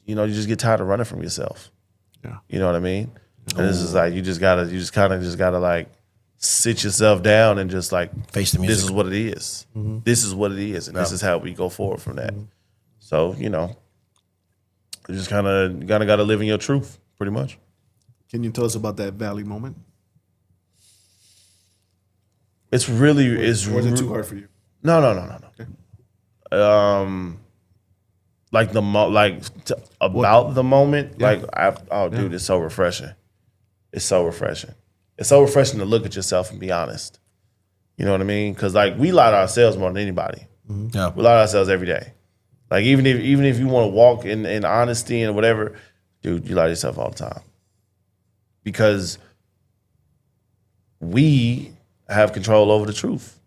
you just get tired of running from yourself. Yeah. You know what I mean? And it's just like you just gotta like sit yourself down and just like face the music. This is what it is. Mm-hmm. This is what it is, and this is how we go forward from that. Mm-hmm. So, you just kind of gotta live in your truth, pretty much. Can you tell us about that valley moment? It's really or is it too hard for you? No. Okay. Like the the moment. Yeah. Dude, it's so refreshing. It's so refreshing. It's so refreshing to look at yourself and be honest. You know what I mean? Because like we lie to ourselves more than anybody. Mm-hmm. Yeah. We lie to ourselves every day. Like even if you want to walk in honesty and whatever, dude, you lie to yourself all the time. Because we have control over the truth.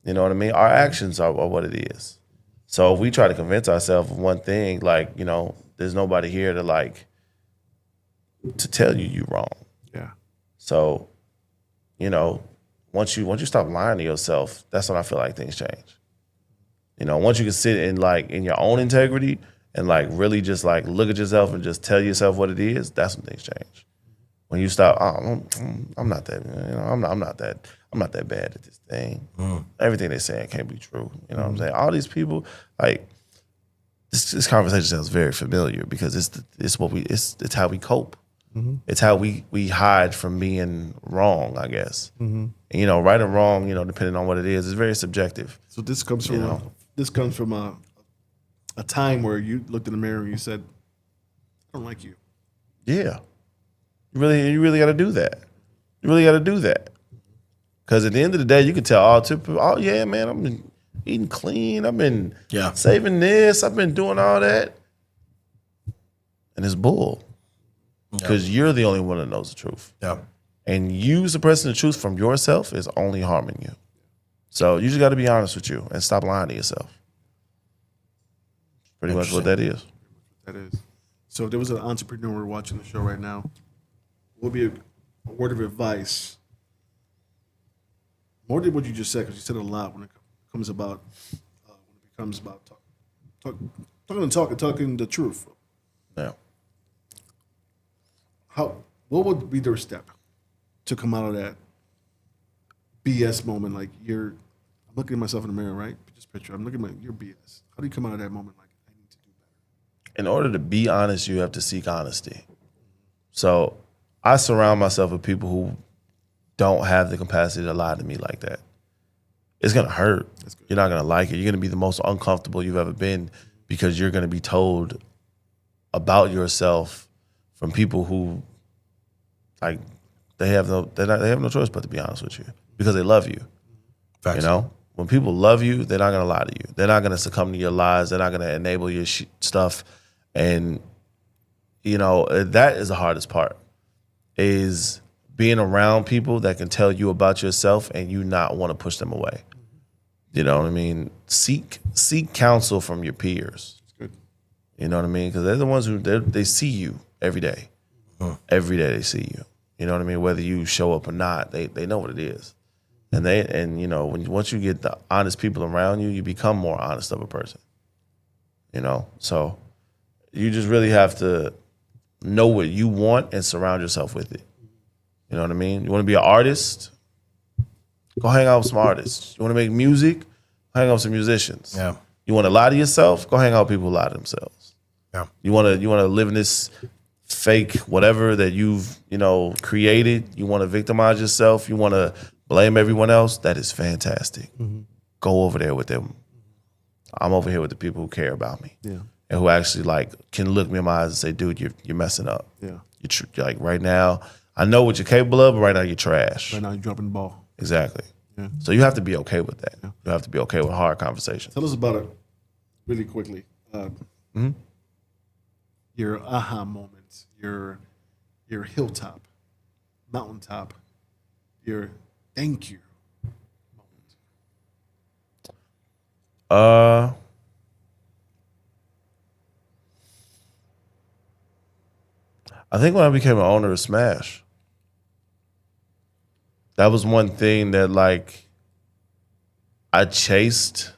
You know what I mean? Our actions are what it is. So if we try to convince ourselves of one thing, like, there's nobody here to tell you you're wrong. Yeah. So, once you stop lying to yourself, that's when I feel like things change. Once you can sit in your own integrity and like really just like look at yourself and just tell yourself what it is, that's when things change. When you stop, I'm not that, I'm not that bad at this thing. Everything they're saying can't be true. You know what I'm saying? All these people, like, this conversation sounds very familiar because it's how we cope. It's how we hide from being wrong, I guess. And, right or wrong, depending on what it is very subjective. So this comes from a time where you looked in the mirror and you said, "I don't like you." Yeah, you really got to do that. You really got to do that because at the end of the day, you can tell all two people, "Oh yeah, man, I've been eating clean. I've been saving this. I've been doing all that," and it's bull. Because you're the only one that knows the truth. Yeah. And you suppressing the truth from yourself is only harming you. So you just got to be honest with you and stop lying to yourself. Pretty much what that is. That is. So if there was an entrepreneur watching the show right now, what would be a word of advice? More than what you just said, because you said it a lot when it comes about talking the truth. Yeah. What would be their step to come out of that BS moment? Like I'm looking at myself in the mirror, right? Just picture, I'm looking at your BS. How do you come out of that moment like, I need to do better? In order to be honest, you have to seek honesty. So I surround myself with people who don't have the capacity to lie to me like that. It's going to hurt. You're not going to like it. You're going to be the most uncomfortable you've ever been because you're going to be told about yourself from people who, like, they have no choice but to be honest with you because they love you. Facts. When people love you, they're not gonna lie to you. They're not gonna succumb to your lies. They're not gonna enable your stuff. And that is the hardest part, is being around people that can tell you about yourself and you not want to push them away. You know what I mean? Seek counsel from your peers. That's good. You know what I mean? Because they're the ones who they see you every day. Every day they see you. You know what I mean? Whether you show up or not, they know what it is. And once you get the honest people around you, you become more honest of a person. So you just really have to know what you want and surround yourself with it. You know what I mean? You want to be an artist? Go hang out with some artists. You want to make music? Hang out with some musicians. Yeah. You want to lie to yourself? Go hang out with people who lie to themselves. Yeah. You want to live in this fake whatever that you've created. You want to victimize yourself. You want to blame everyone else. That is fantastic. Go over there with them. I'm over here with the people who care about me. Yeah. And who actually can look me in my eyes and say, "Dude, you're messing up. Yeah. You're like right now. I know what you're capable of, but right now you're trash. Right now you're dropping the ball." Exactly. Yeah. So you have to be okay with that. Yeah. You have to be okay with hard conversations. Tell us about it really quickly. Your aha moments, your hilltop, mountaintop, your thank you moment. I think when I became an owner of Smash, that was one thing that I chased,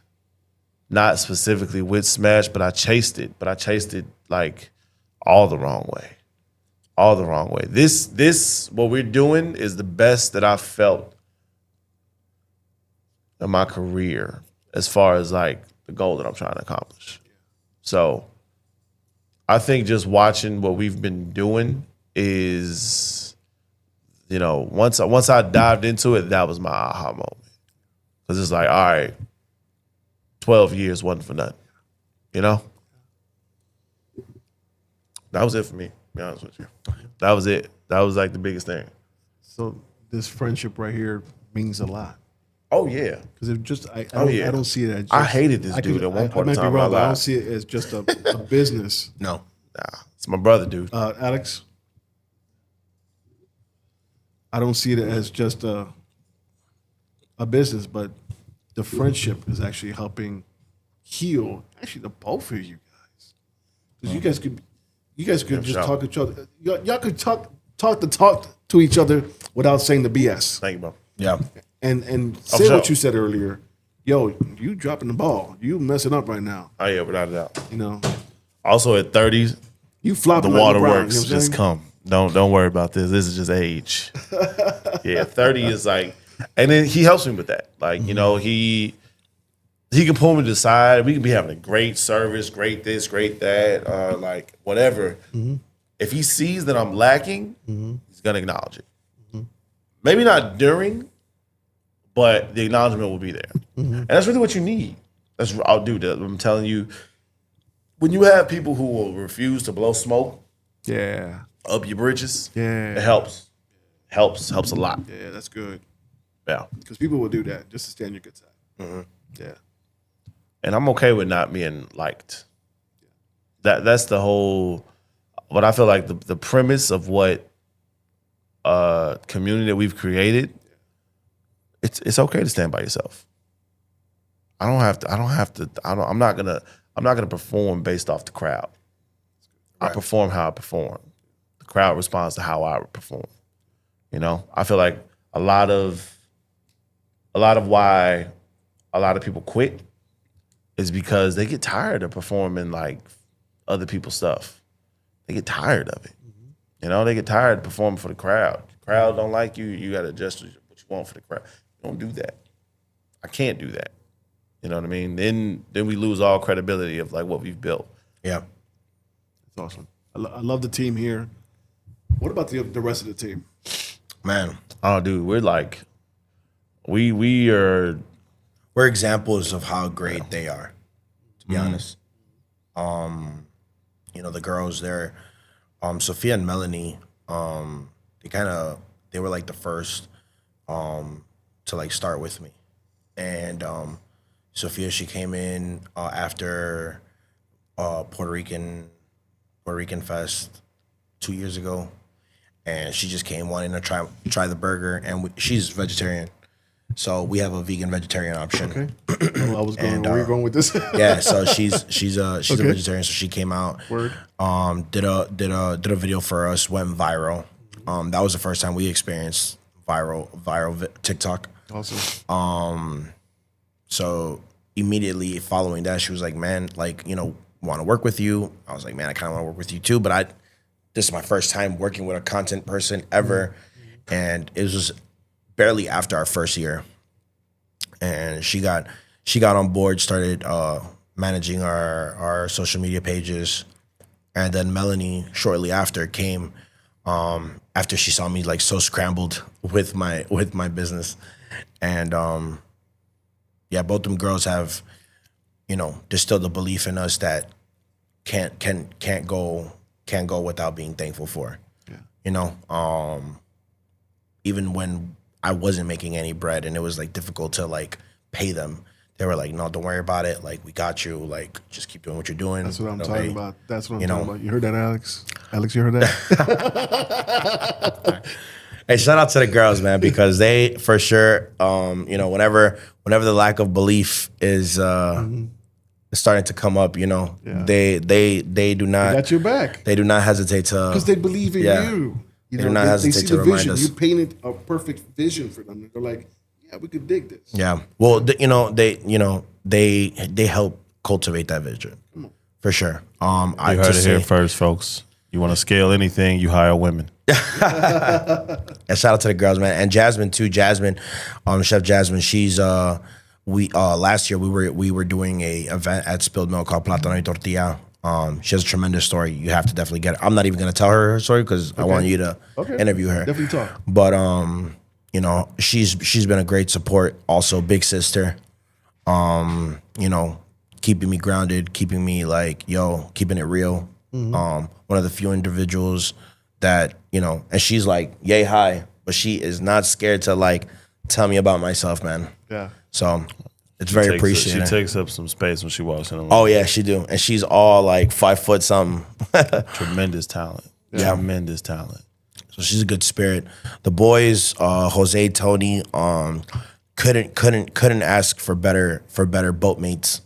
not specifically with Smash, but I chased it. But I chased it all the wrong way. All the wrong way. This what we're doing is the best that I've felt in my career as far as the goal that I'm trying to accomplish. So I think just watching what we've been doing is, once I dived into it, that was my aha moment. Because it's all right, 12 years wasn't for nothing. That was it for me, to be honest with you. That was it. That was the biggest thing. So this friendship right here means a lot. Oh, yeah. Because I don't see it as just, I hated this dude at one point in time in my life. I don't see it as just a business. No. Nah, it's my brother, dude. Alex, I don't see it as just a business, but the friendship is actually helping heal actually the both of you guys. Because you guys could just talk to each other. Y'all could talk to each other without saying the BS. Thank you, bro. Yeah. And say what you said earlier. Yo, you dropping the ball. You messing up right now. Oh, yeah, without a doubt. Also at 30, You flop the like water LeBron, works. you know what I'm Just saying? come. Don't worry about this. This is just age. Yeah, 30 is like, and then he helps me with that. Like, you know, he can pull me to the side. We can be having a great service, great this, great that, like whatever. If he sees that I'm lacking, he's gonna acknowledge it. Maybe not during, but the acknowledgement will be there. And that's really what you need. That's what I'll do. I'm telling you, when you have people who will refuse to blow smoke Yeah. up your bridges, Yeah. it helps. Helps a lot. Yeah, that's good. Yeah. Because people will do that just to stay on your good side. Yeah. And I'm okay with not being liked. That's the whole, what I feel like the premise of what community that we've created. It's okay to stand by yourself. I'm not gonna perform based off the crowd. I perform how I perform. The crowd responds to how I perform. You know, I feel like a lot of why a lot of people quit is because they get tired of performing like other people's stuff. They get tired of it. You know, they get tired of performing for the crowd. The crowd don't like you. You got to adjust what you want for the crowd. Don't do that. I can't do that. You know what I mean? Then we lose all credibility of like what we've built. Yeah. That's awesome. I love the team here. What about the rest of the team? Man, Oh, dude, we're like, we are. we're examples of how great they are, to be honest. You know, the girls there, Sophia and Melanie, they were like the first to like start with me. And Sophia, she came in after Puerto Rican Fest 2 years ago, and she just came wanting to try the burger, and she's vegetarian, so we have a vegan vegetarian option. Okay. Well, I was going. And, Where are you going with this? Yeah, so she's a Okay. vegetarian, so she came out, Word. did a video for us, went viral. That was the first time we experienced viral TikTok. Awesome. So immediately following that, she was like, "Man, like, you know, want to work with you." I was like, "Man, I kind of want to work with you too," but this is my first time working with a content person ever, and it was just barely after our first year, and she got on board, started managing our social media pages, and then Melanie shortly after came after she saw me like so scrambled with my business, and yeah, both them girls have, you know, distilled the belief in us that can't go without being thankful for. Yeah. You know, even when I wasn't making any bread and it was like difficult to like pay them, they were like, "No, don't worry about it. Like, we got you. Like, just keep doing what you're doing." That's what I'm Okay? talking about. That's what I'm You talking know. about. You heard that, Alex? Alex, you heard that? Hey, shout out to the girls, man, because they for sure, you know, whenever the lack of belief is starting to come up, you know, Yeah. they do not Got your back. they do not hesitate to, Because they believe in yeah. you. You They know, do not they hesitate see to the remind vision. us. You painted a perfect vision for them. They're like, "Yeah, we could dig this." yeah. Well, they help cultivate that vision for sure. I You heard just it here say, first, folks. You want to scale anything, you hire women. and shout out to the girls, man, and Jasmine too. Jasmine, Chef Jasmine, she's last year we were doing a event at Spilled Milk called Plátano y Tortilla. She has a tremendous story. You have to definitely get it. I'm not even gonna tell her story because I want you to interview her. Definitely talk. But you know, she's been a great support. Also, big sister. You know, keeping me grounded, keeping me like, keeping it real. One of the few individuals that, you know, and she's like, yay high, but she is not scared to like tell me about myself, man. Yeah. So it's very appreciated. She takes up some space when she walks in the room. Oh yeah, she do, and she's all like 5 foot something. Tremendous talent. Yeah. Tremendous talent. So she's a good spirit. The boys, Jose, Tony, couldn't ask for better boatmates.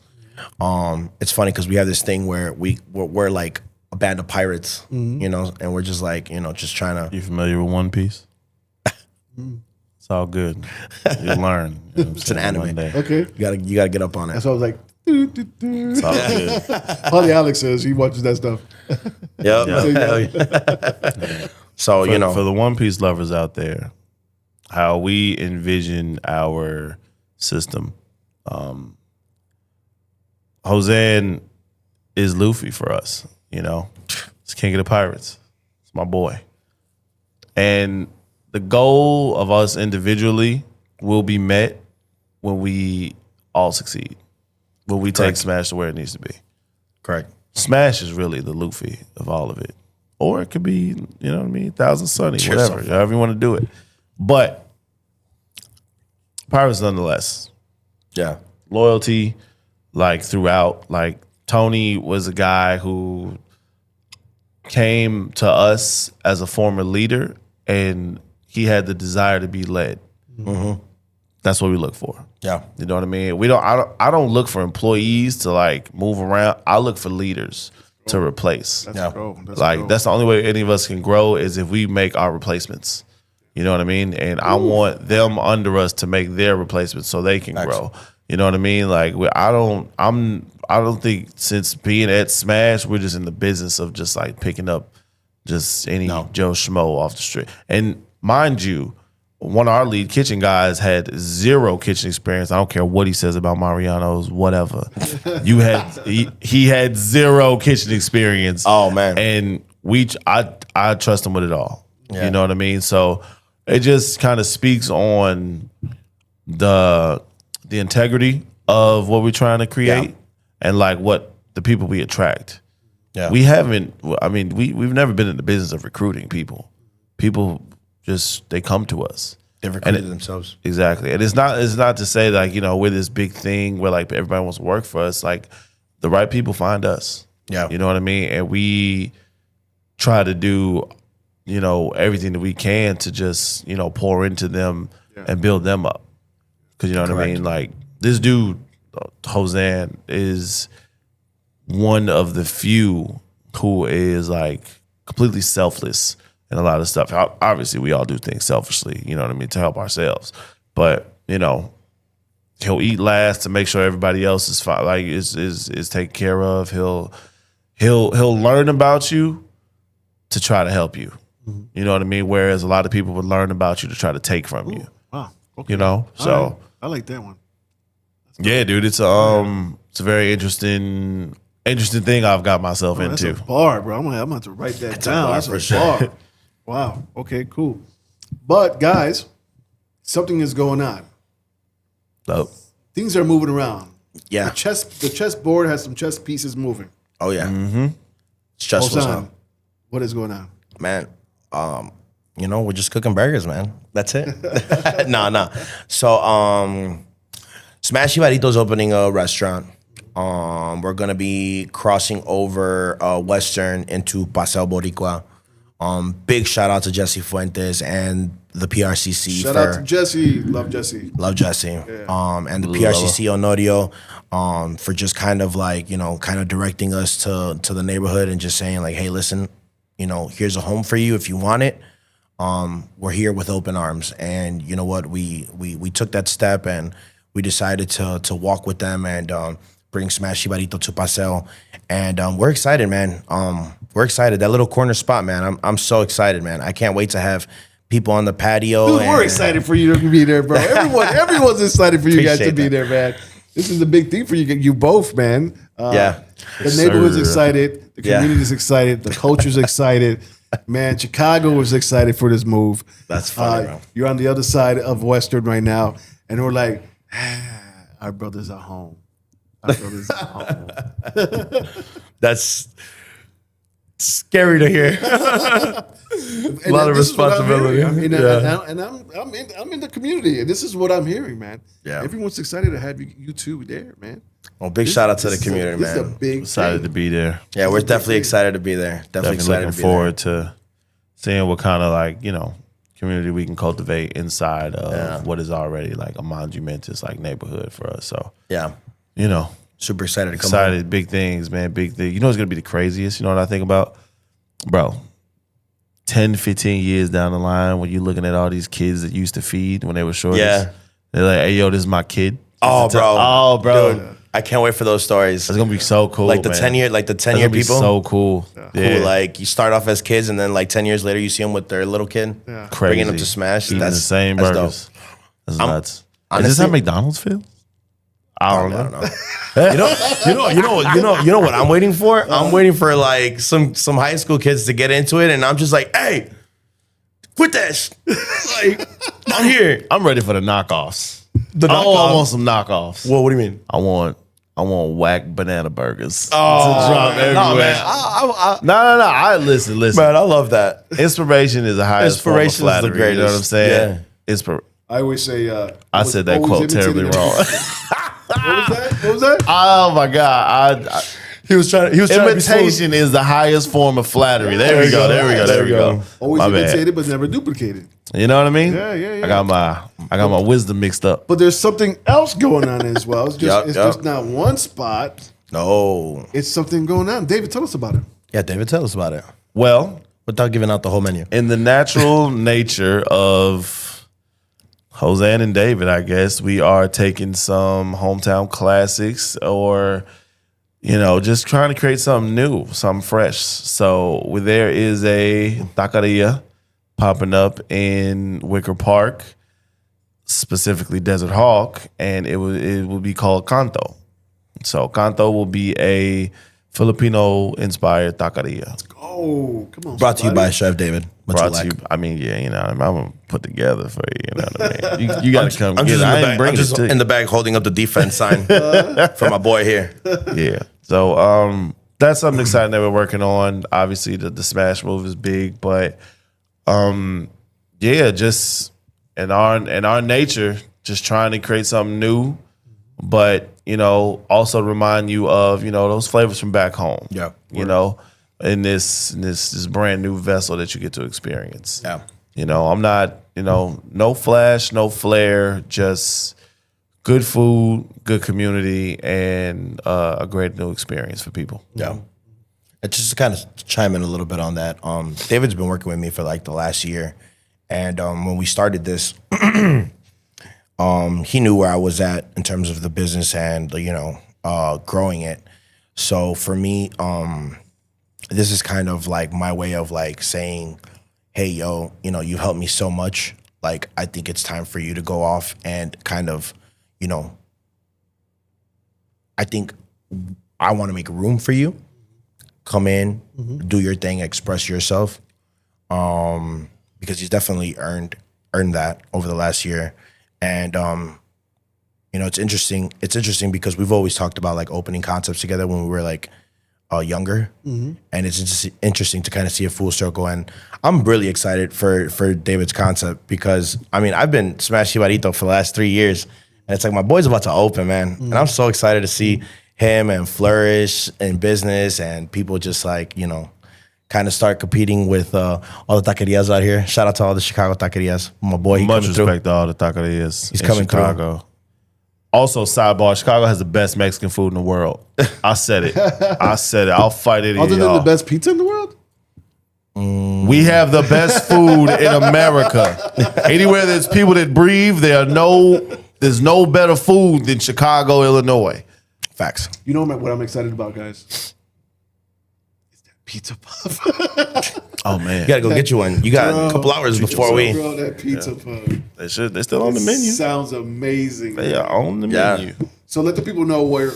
It's funny because we have this thing where we're like a band of pirates, you know, and we're just like, you know, just trying to. You familiar with One Piece? It's all good. You learn. You know what I'm It's an saying? anime. One day. Okay. You gotta get up on it. That's why I was like, It's all good. Probably Alex says he watches that stuff. Yep. So For the One Piece lovers out there, how we envision our system, Josean is Luffy for us. It's King of the Pirates. It's my boy. And the goal of us individually will be met when we all succeed. When we take Smash to where it needs to be. correct. Smash is really the Luffy of all of it. Or it could be, you know what I mean, Thousand Sunny, Cheers, whatever, however you want to do it. But Pirates nonetheless. Yeah. Loyalty, like throughout. Like Tony was a guy who came to us as a former leader and he had the desire to be led. Mm-hmm. That's what we look for. Yeah. You know what I mean? I don't look for employees to like move around. I look for leaders to replace. That's Yeah. dope. That's Like dope. that's the only way any of us can grow is if we make our replacements. You know what I mean? And I want them under us to make their replacements so they can grow. You know what I mean? Like I don't think since being at Smash we're just in the business of just like picking up just any Joe Schmo off the street. And mind you, one of our lead kitchen guys had zero kitchen experience. I don't care what he says about Mariano's, whatever. He had zero kitchen experience. Oh man. And I trust him with it all. Yeah. You know what I mean? So it just kind of speaks on the integrity of what we're trying to create and like what the people we attract. Yeah. We haven't, I mean, we've never been in the business of recruiting people. People just, they come to us. They've recruited themselves. Exactly. And it's not to say like, we're this big thing where like everybody wants to work for us. Like the right people find us. Yeah. You know what I mean? And we try to do, everything that we can to just, pour into them and build them up. Cause you know what I mean? Like this dude, Josean, is one of the few who is like completely selfless in a lot of stuff. Obviously, we all do things selfishly, you know what I mean, to help ourselves. But he'll eat last to make sure everybody else is fine, like is taken care of. He'll learn about you to try to help you. You know what I mean? Whereas a lot of people would learn about you to try to take from you. Wow. Okay. So All right. I like that one. yeah, dude, it's a very interesting thing I've got myself That's into. a bar, bro. I'm gonna have to write that down. bar That's for a sure. bar. Wow. Okay. Cool. But guys, something is going on. Dope. Things are moving around. Yeah. The chess board has some chess pieces moving. Oh yeah. Mm-hmm. Stressful as Josean, hell. what is going on? Man, we're just cooking burgers, man. That's it. No. So, Smash Jibarito's opening a restaurant. We're gonna be crossing over Western into Paseo Boricua. Big shout out to Jesse Fuentes and the PRCC. Shout out to Jesse. Love Jesse. Love Jesse. And the PRCC Honorio for just kind of like, kind of directing us to the neighborhood and just saying like, hey, listen, here's a home for you if you want it. We're here with open arms. And you know what? We took that step and we decided to walk with them and bring Smash Jibarito to Paseo. And we're excited, man. We're excited. That little corner spot, man. I'm so excited, man. I can't wait to have people on the patio. Dude, we're excited for you to be there, bro. Everyone's excited for you guys to Appreciate be that. there, man. This is a big thing for you both, man. Yeah. The neighborhood's sir. excited. The Yeah. community's excited. The culture's excited. Man, Chicago was excited for this move. That's funny, bro. You're on the other side of Western right now, and we're like, our brothers are home. Our brothers are home. That's scary to hear. A lot of responsibility. I'm in the community, and this is what I'm hearing, man. Yeah. Everyone's excited to have you two there, man. Well, big shout out to the This is community, This is a man. big Excited thing. to be there. Yeah, we're definitely excited to be there. Definitely Definitely excited looking to be forward to seeing what kind of like, community we can cultivate inside of Yeah. what is already like a monumentous like neighborhood for us. So, there. Yeah, super excited to come excited, big things, man, big things. You know what's gonna be the craziest? You know what I think about? Bro, 10, 15 years down the line when you're looking at all these kids that used to feed when they were short. Yeah. They're like, hey, yo, this is my kid. Oh, bro. Oh, bro. Dude. I can't wait for those stories. It's gonna be so cool. Like the man. 10 year, like the 10 year It's gonna be people. so cool. Who like you start off as kids and then like 10 years later you see them with their little kid, Crazy. bringing them to Smash. Eating That's the same that's burgers. dope. That's nuts. Is this honestly- how McDonald's feels? I don't know. You know what I'm waiting for? I'm waiting for like some high school kids to get into it, and I'm just like, hey, quit that, like I'm here. I'm ready for the knockoffs. The I knockoff. want some knockoffs. What do you mean? I want whack banana burgers to Oh, drop everywhere. no, man. No. I listen. Man, I love that. Inspiration is the highest form of Inspiration is the flattery. You know what I'm greatest. saying? Yeah. I always say. I said that quote terribly wrong. What was that? Oh my God! He was trying to be smooth. Imitation is the highest form of flattery. There we go. Always My bad. imitated, but never duplicated. You know what I mean? Yeah. I got my wisdom mixed up. But there's something else going on as well. It's just just not one spot. No. It's something going on. David, tell us about it. Yeah, David, tell us about it Well, without giving out the whole menu. in the natural nature of Josean and David, I guess we are taking some hometown classics, or just trying to create something new, something fresh. So there is a taqueria popping up in Wicker Park, specifically Desert Hawk, and it will be called Canto. So Canto will be a Filipino-inspired taqueria. Oh, come on. Brought to you somebody. by Chef David. Brought to you. I mean, I'm gonna put together for you. You know what I mean? You gotta come I'm get just it. I ain't I'm bringing just it to in you. the back holding up the defense sign for my boy here. Yeah. So that's something exciting that we're working on. Obviously, the Smash move is big, but just in our nature, just trying to create something new, but also remind you of those flavors from back home. Yeah. In this brand new vessel that you get to experience. Yeah. I'm not no flash, no flair, just good food, good community, and a great new experience for people. Yeah. Just to kind of chime in a little bit on that, David's been working with me for like the last year. And when we started this, he knew where I was at in terms of the business and, growing it. So for me, this is kind of like my way of like saying, hey, yo, you've helped me so much. Like, I think it's time for you to go off and kind of, I think I want to make room for you. Come in, do your thing, express yourself. Because he's definitely earned that over the last year. And it's interesting. It's interesting because we've always talked about like opening concepts together when we were like younger. And it's just interesting to kind of see a full circle. And I'm really excited for David's concept because I've been Smash Jibarito for the last 3 years. And it's like my boy's about to open, man. And I'm so excited to see him and flourish in business and people just like, kind of start competing with all the taquerias out here. Shout out to all the Chicago taquerias. My boy, he Much coming respect through. to all the taquerias. He's in coming through. Chicago. Also, sidebar: Chicago has the best Mexican food in the world. I said it. I'll fight it. Other than the best pizza in the world? We have the best food in America. Anywhere there's people that breathe, there's no better food than Chicago, Illinois. Facts. You know what I'm excited about, guys? It's that pizza puff. Oh man, You gotta go get you one. You got a couple hours before we. Bro, that pizza puff. they're still on the menu. Sounds amazing. They are on the Yeah. menu. So let the people know where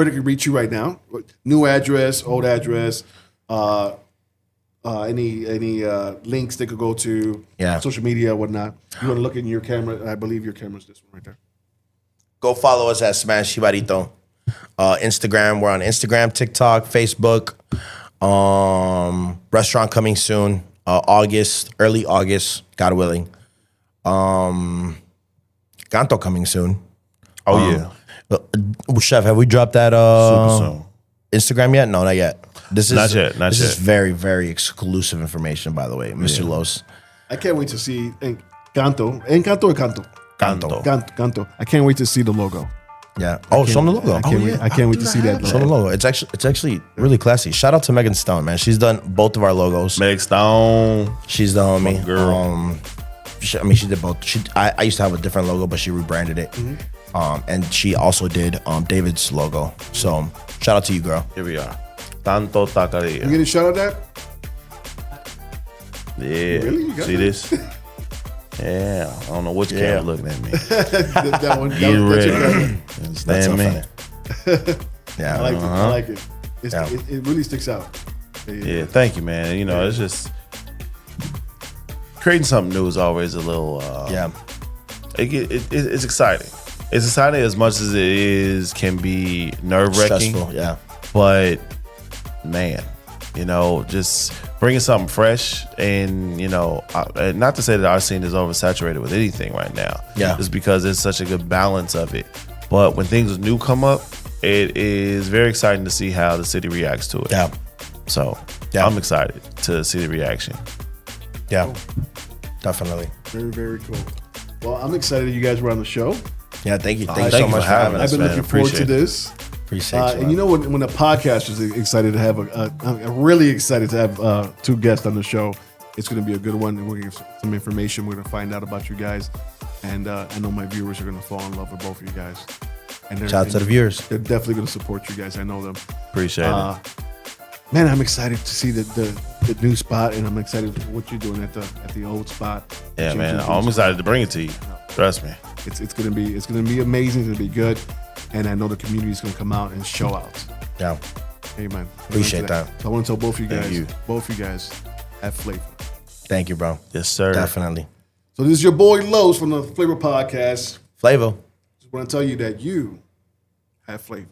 they can reach you right now. New address, old address, any links they could go to, social media, whatnot. You want to look in your camera? I believe your camera's this one right there. Go follow us at Smash Jibarito. Instagram, we're on Instagram, TikTok, Facebook. Restaurant coming soon. Early August, God willing. Ganto coming soon. Oh yeah, Chef, have we dropped that super soon. Instagram yet? No, not yet. This is Not yet, not this is yet. very, very exclusive information, by the way, Mr. Los. I can't wait to see Canto. Encanto or Canto? Ganto. Canto. I can't wait to see the logo. Yeah. Oh, show them the logo. I can't wait to see that Show them the logo. logo. It's actually really classy. Shout out to Megan Stone, man. She's done both of our logos. Meg Stone. She's the homie. Girl. She did both. I used to have a different logo, but she rebranded it. And she also did David's logo. So shout out to you, girl. Here we are. Tanto You taqueria. getting a shout out that? Yeah. Really? You got See that? this? Yeah. I don't know which camera looking at me. that one. Get That's your ready. guy. That's so Understand me? funny. Yeah. I like it. I like it. Yeah. It really sticks out. Yeah, thank you, man. You know, it's just creating something new is always a little. Yeah. It's exciting. It's exciting as much as it can be nerve wracking. Stressful. Yeah. But man, you know, just bringing something fresh, and you know, not to say that our scene is oversaturated with anything right now. Yeah. Just because there's such a good balance of it. But when things new come up, it is very exciting to see how the city reacts to it. Yeah. So Yeah. I'm excited to see the reaction. Yeah. Definitely. Very, very cool. Well, I'm excited you guys were on the show. Yeah. Thank you. Thank you thank so you much for for having having us. us. I've been man. looking forward to Appreciate it. this. Appreciate you. And you know when a podcast is excited to have I'm really excited to have two guests on the show. It's going to be a good one, and we're going to give some information. We're going to find out about you guys, and I know my viewers are going to fall in love with both of you guys. And Shout out to the viewers. They're definitely going to support you guys. I know them. Appreciate it. Man, I'm excited to see the new spot, and I'm excited for what you're doing at the old spot. Yeah, man. Changing I'm things. excited to bring it to you. Trust me. It's gonna be amazing. It's gonna be good, and I know the community is gonna come out and show out. Yeah. Amen. Appreciate that. So I want to tell both of you Thank guys, you. have flavor. Thank you, bro. Yes, sir. Definitely. So this is your boy Los from the Flavor Podcast. Flavor. Just want to tell you that you have flavor.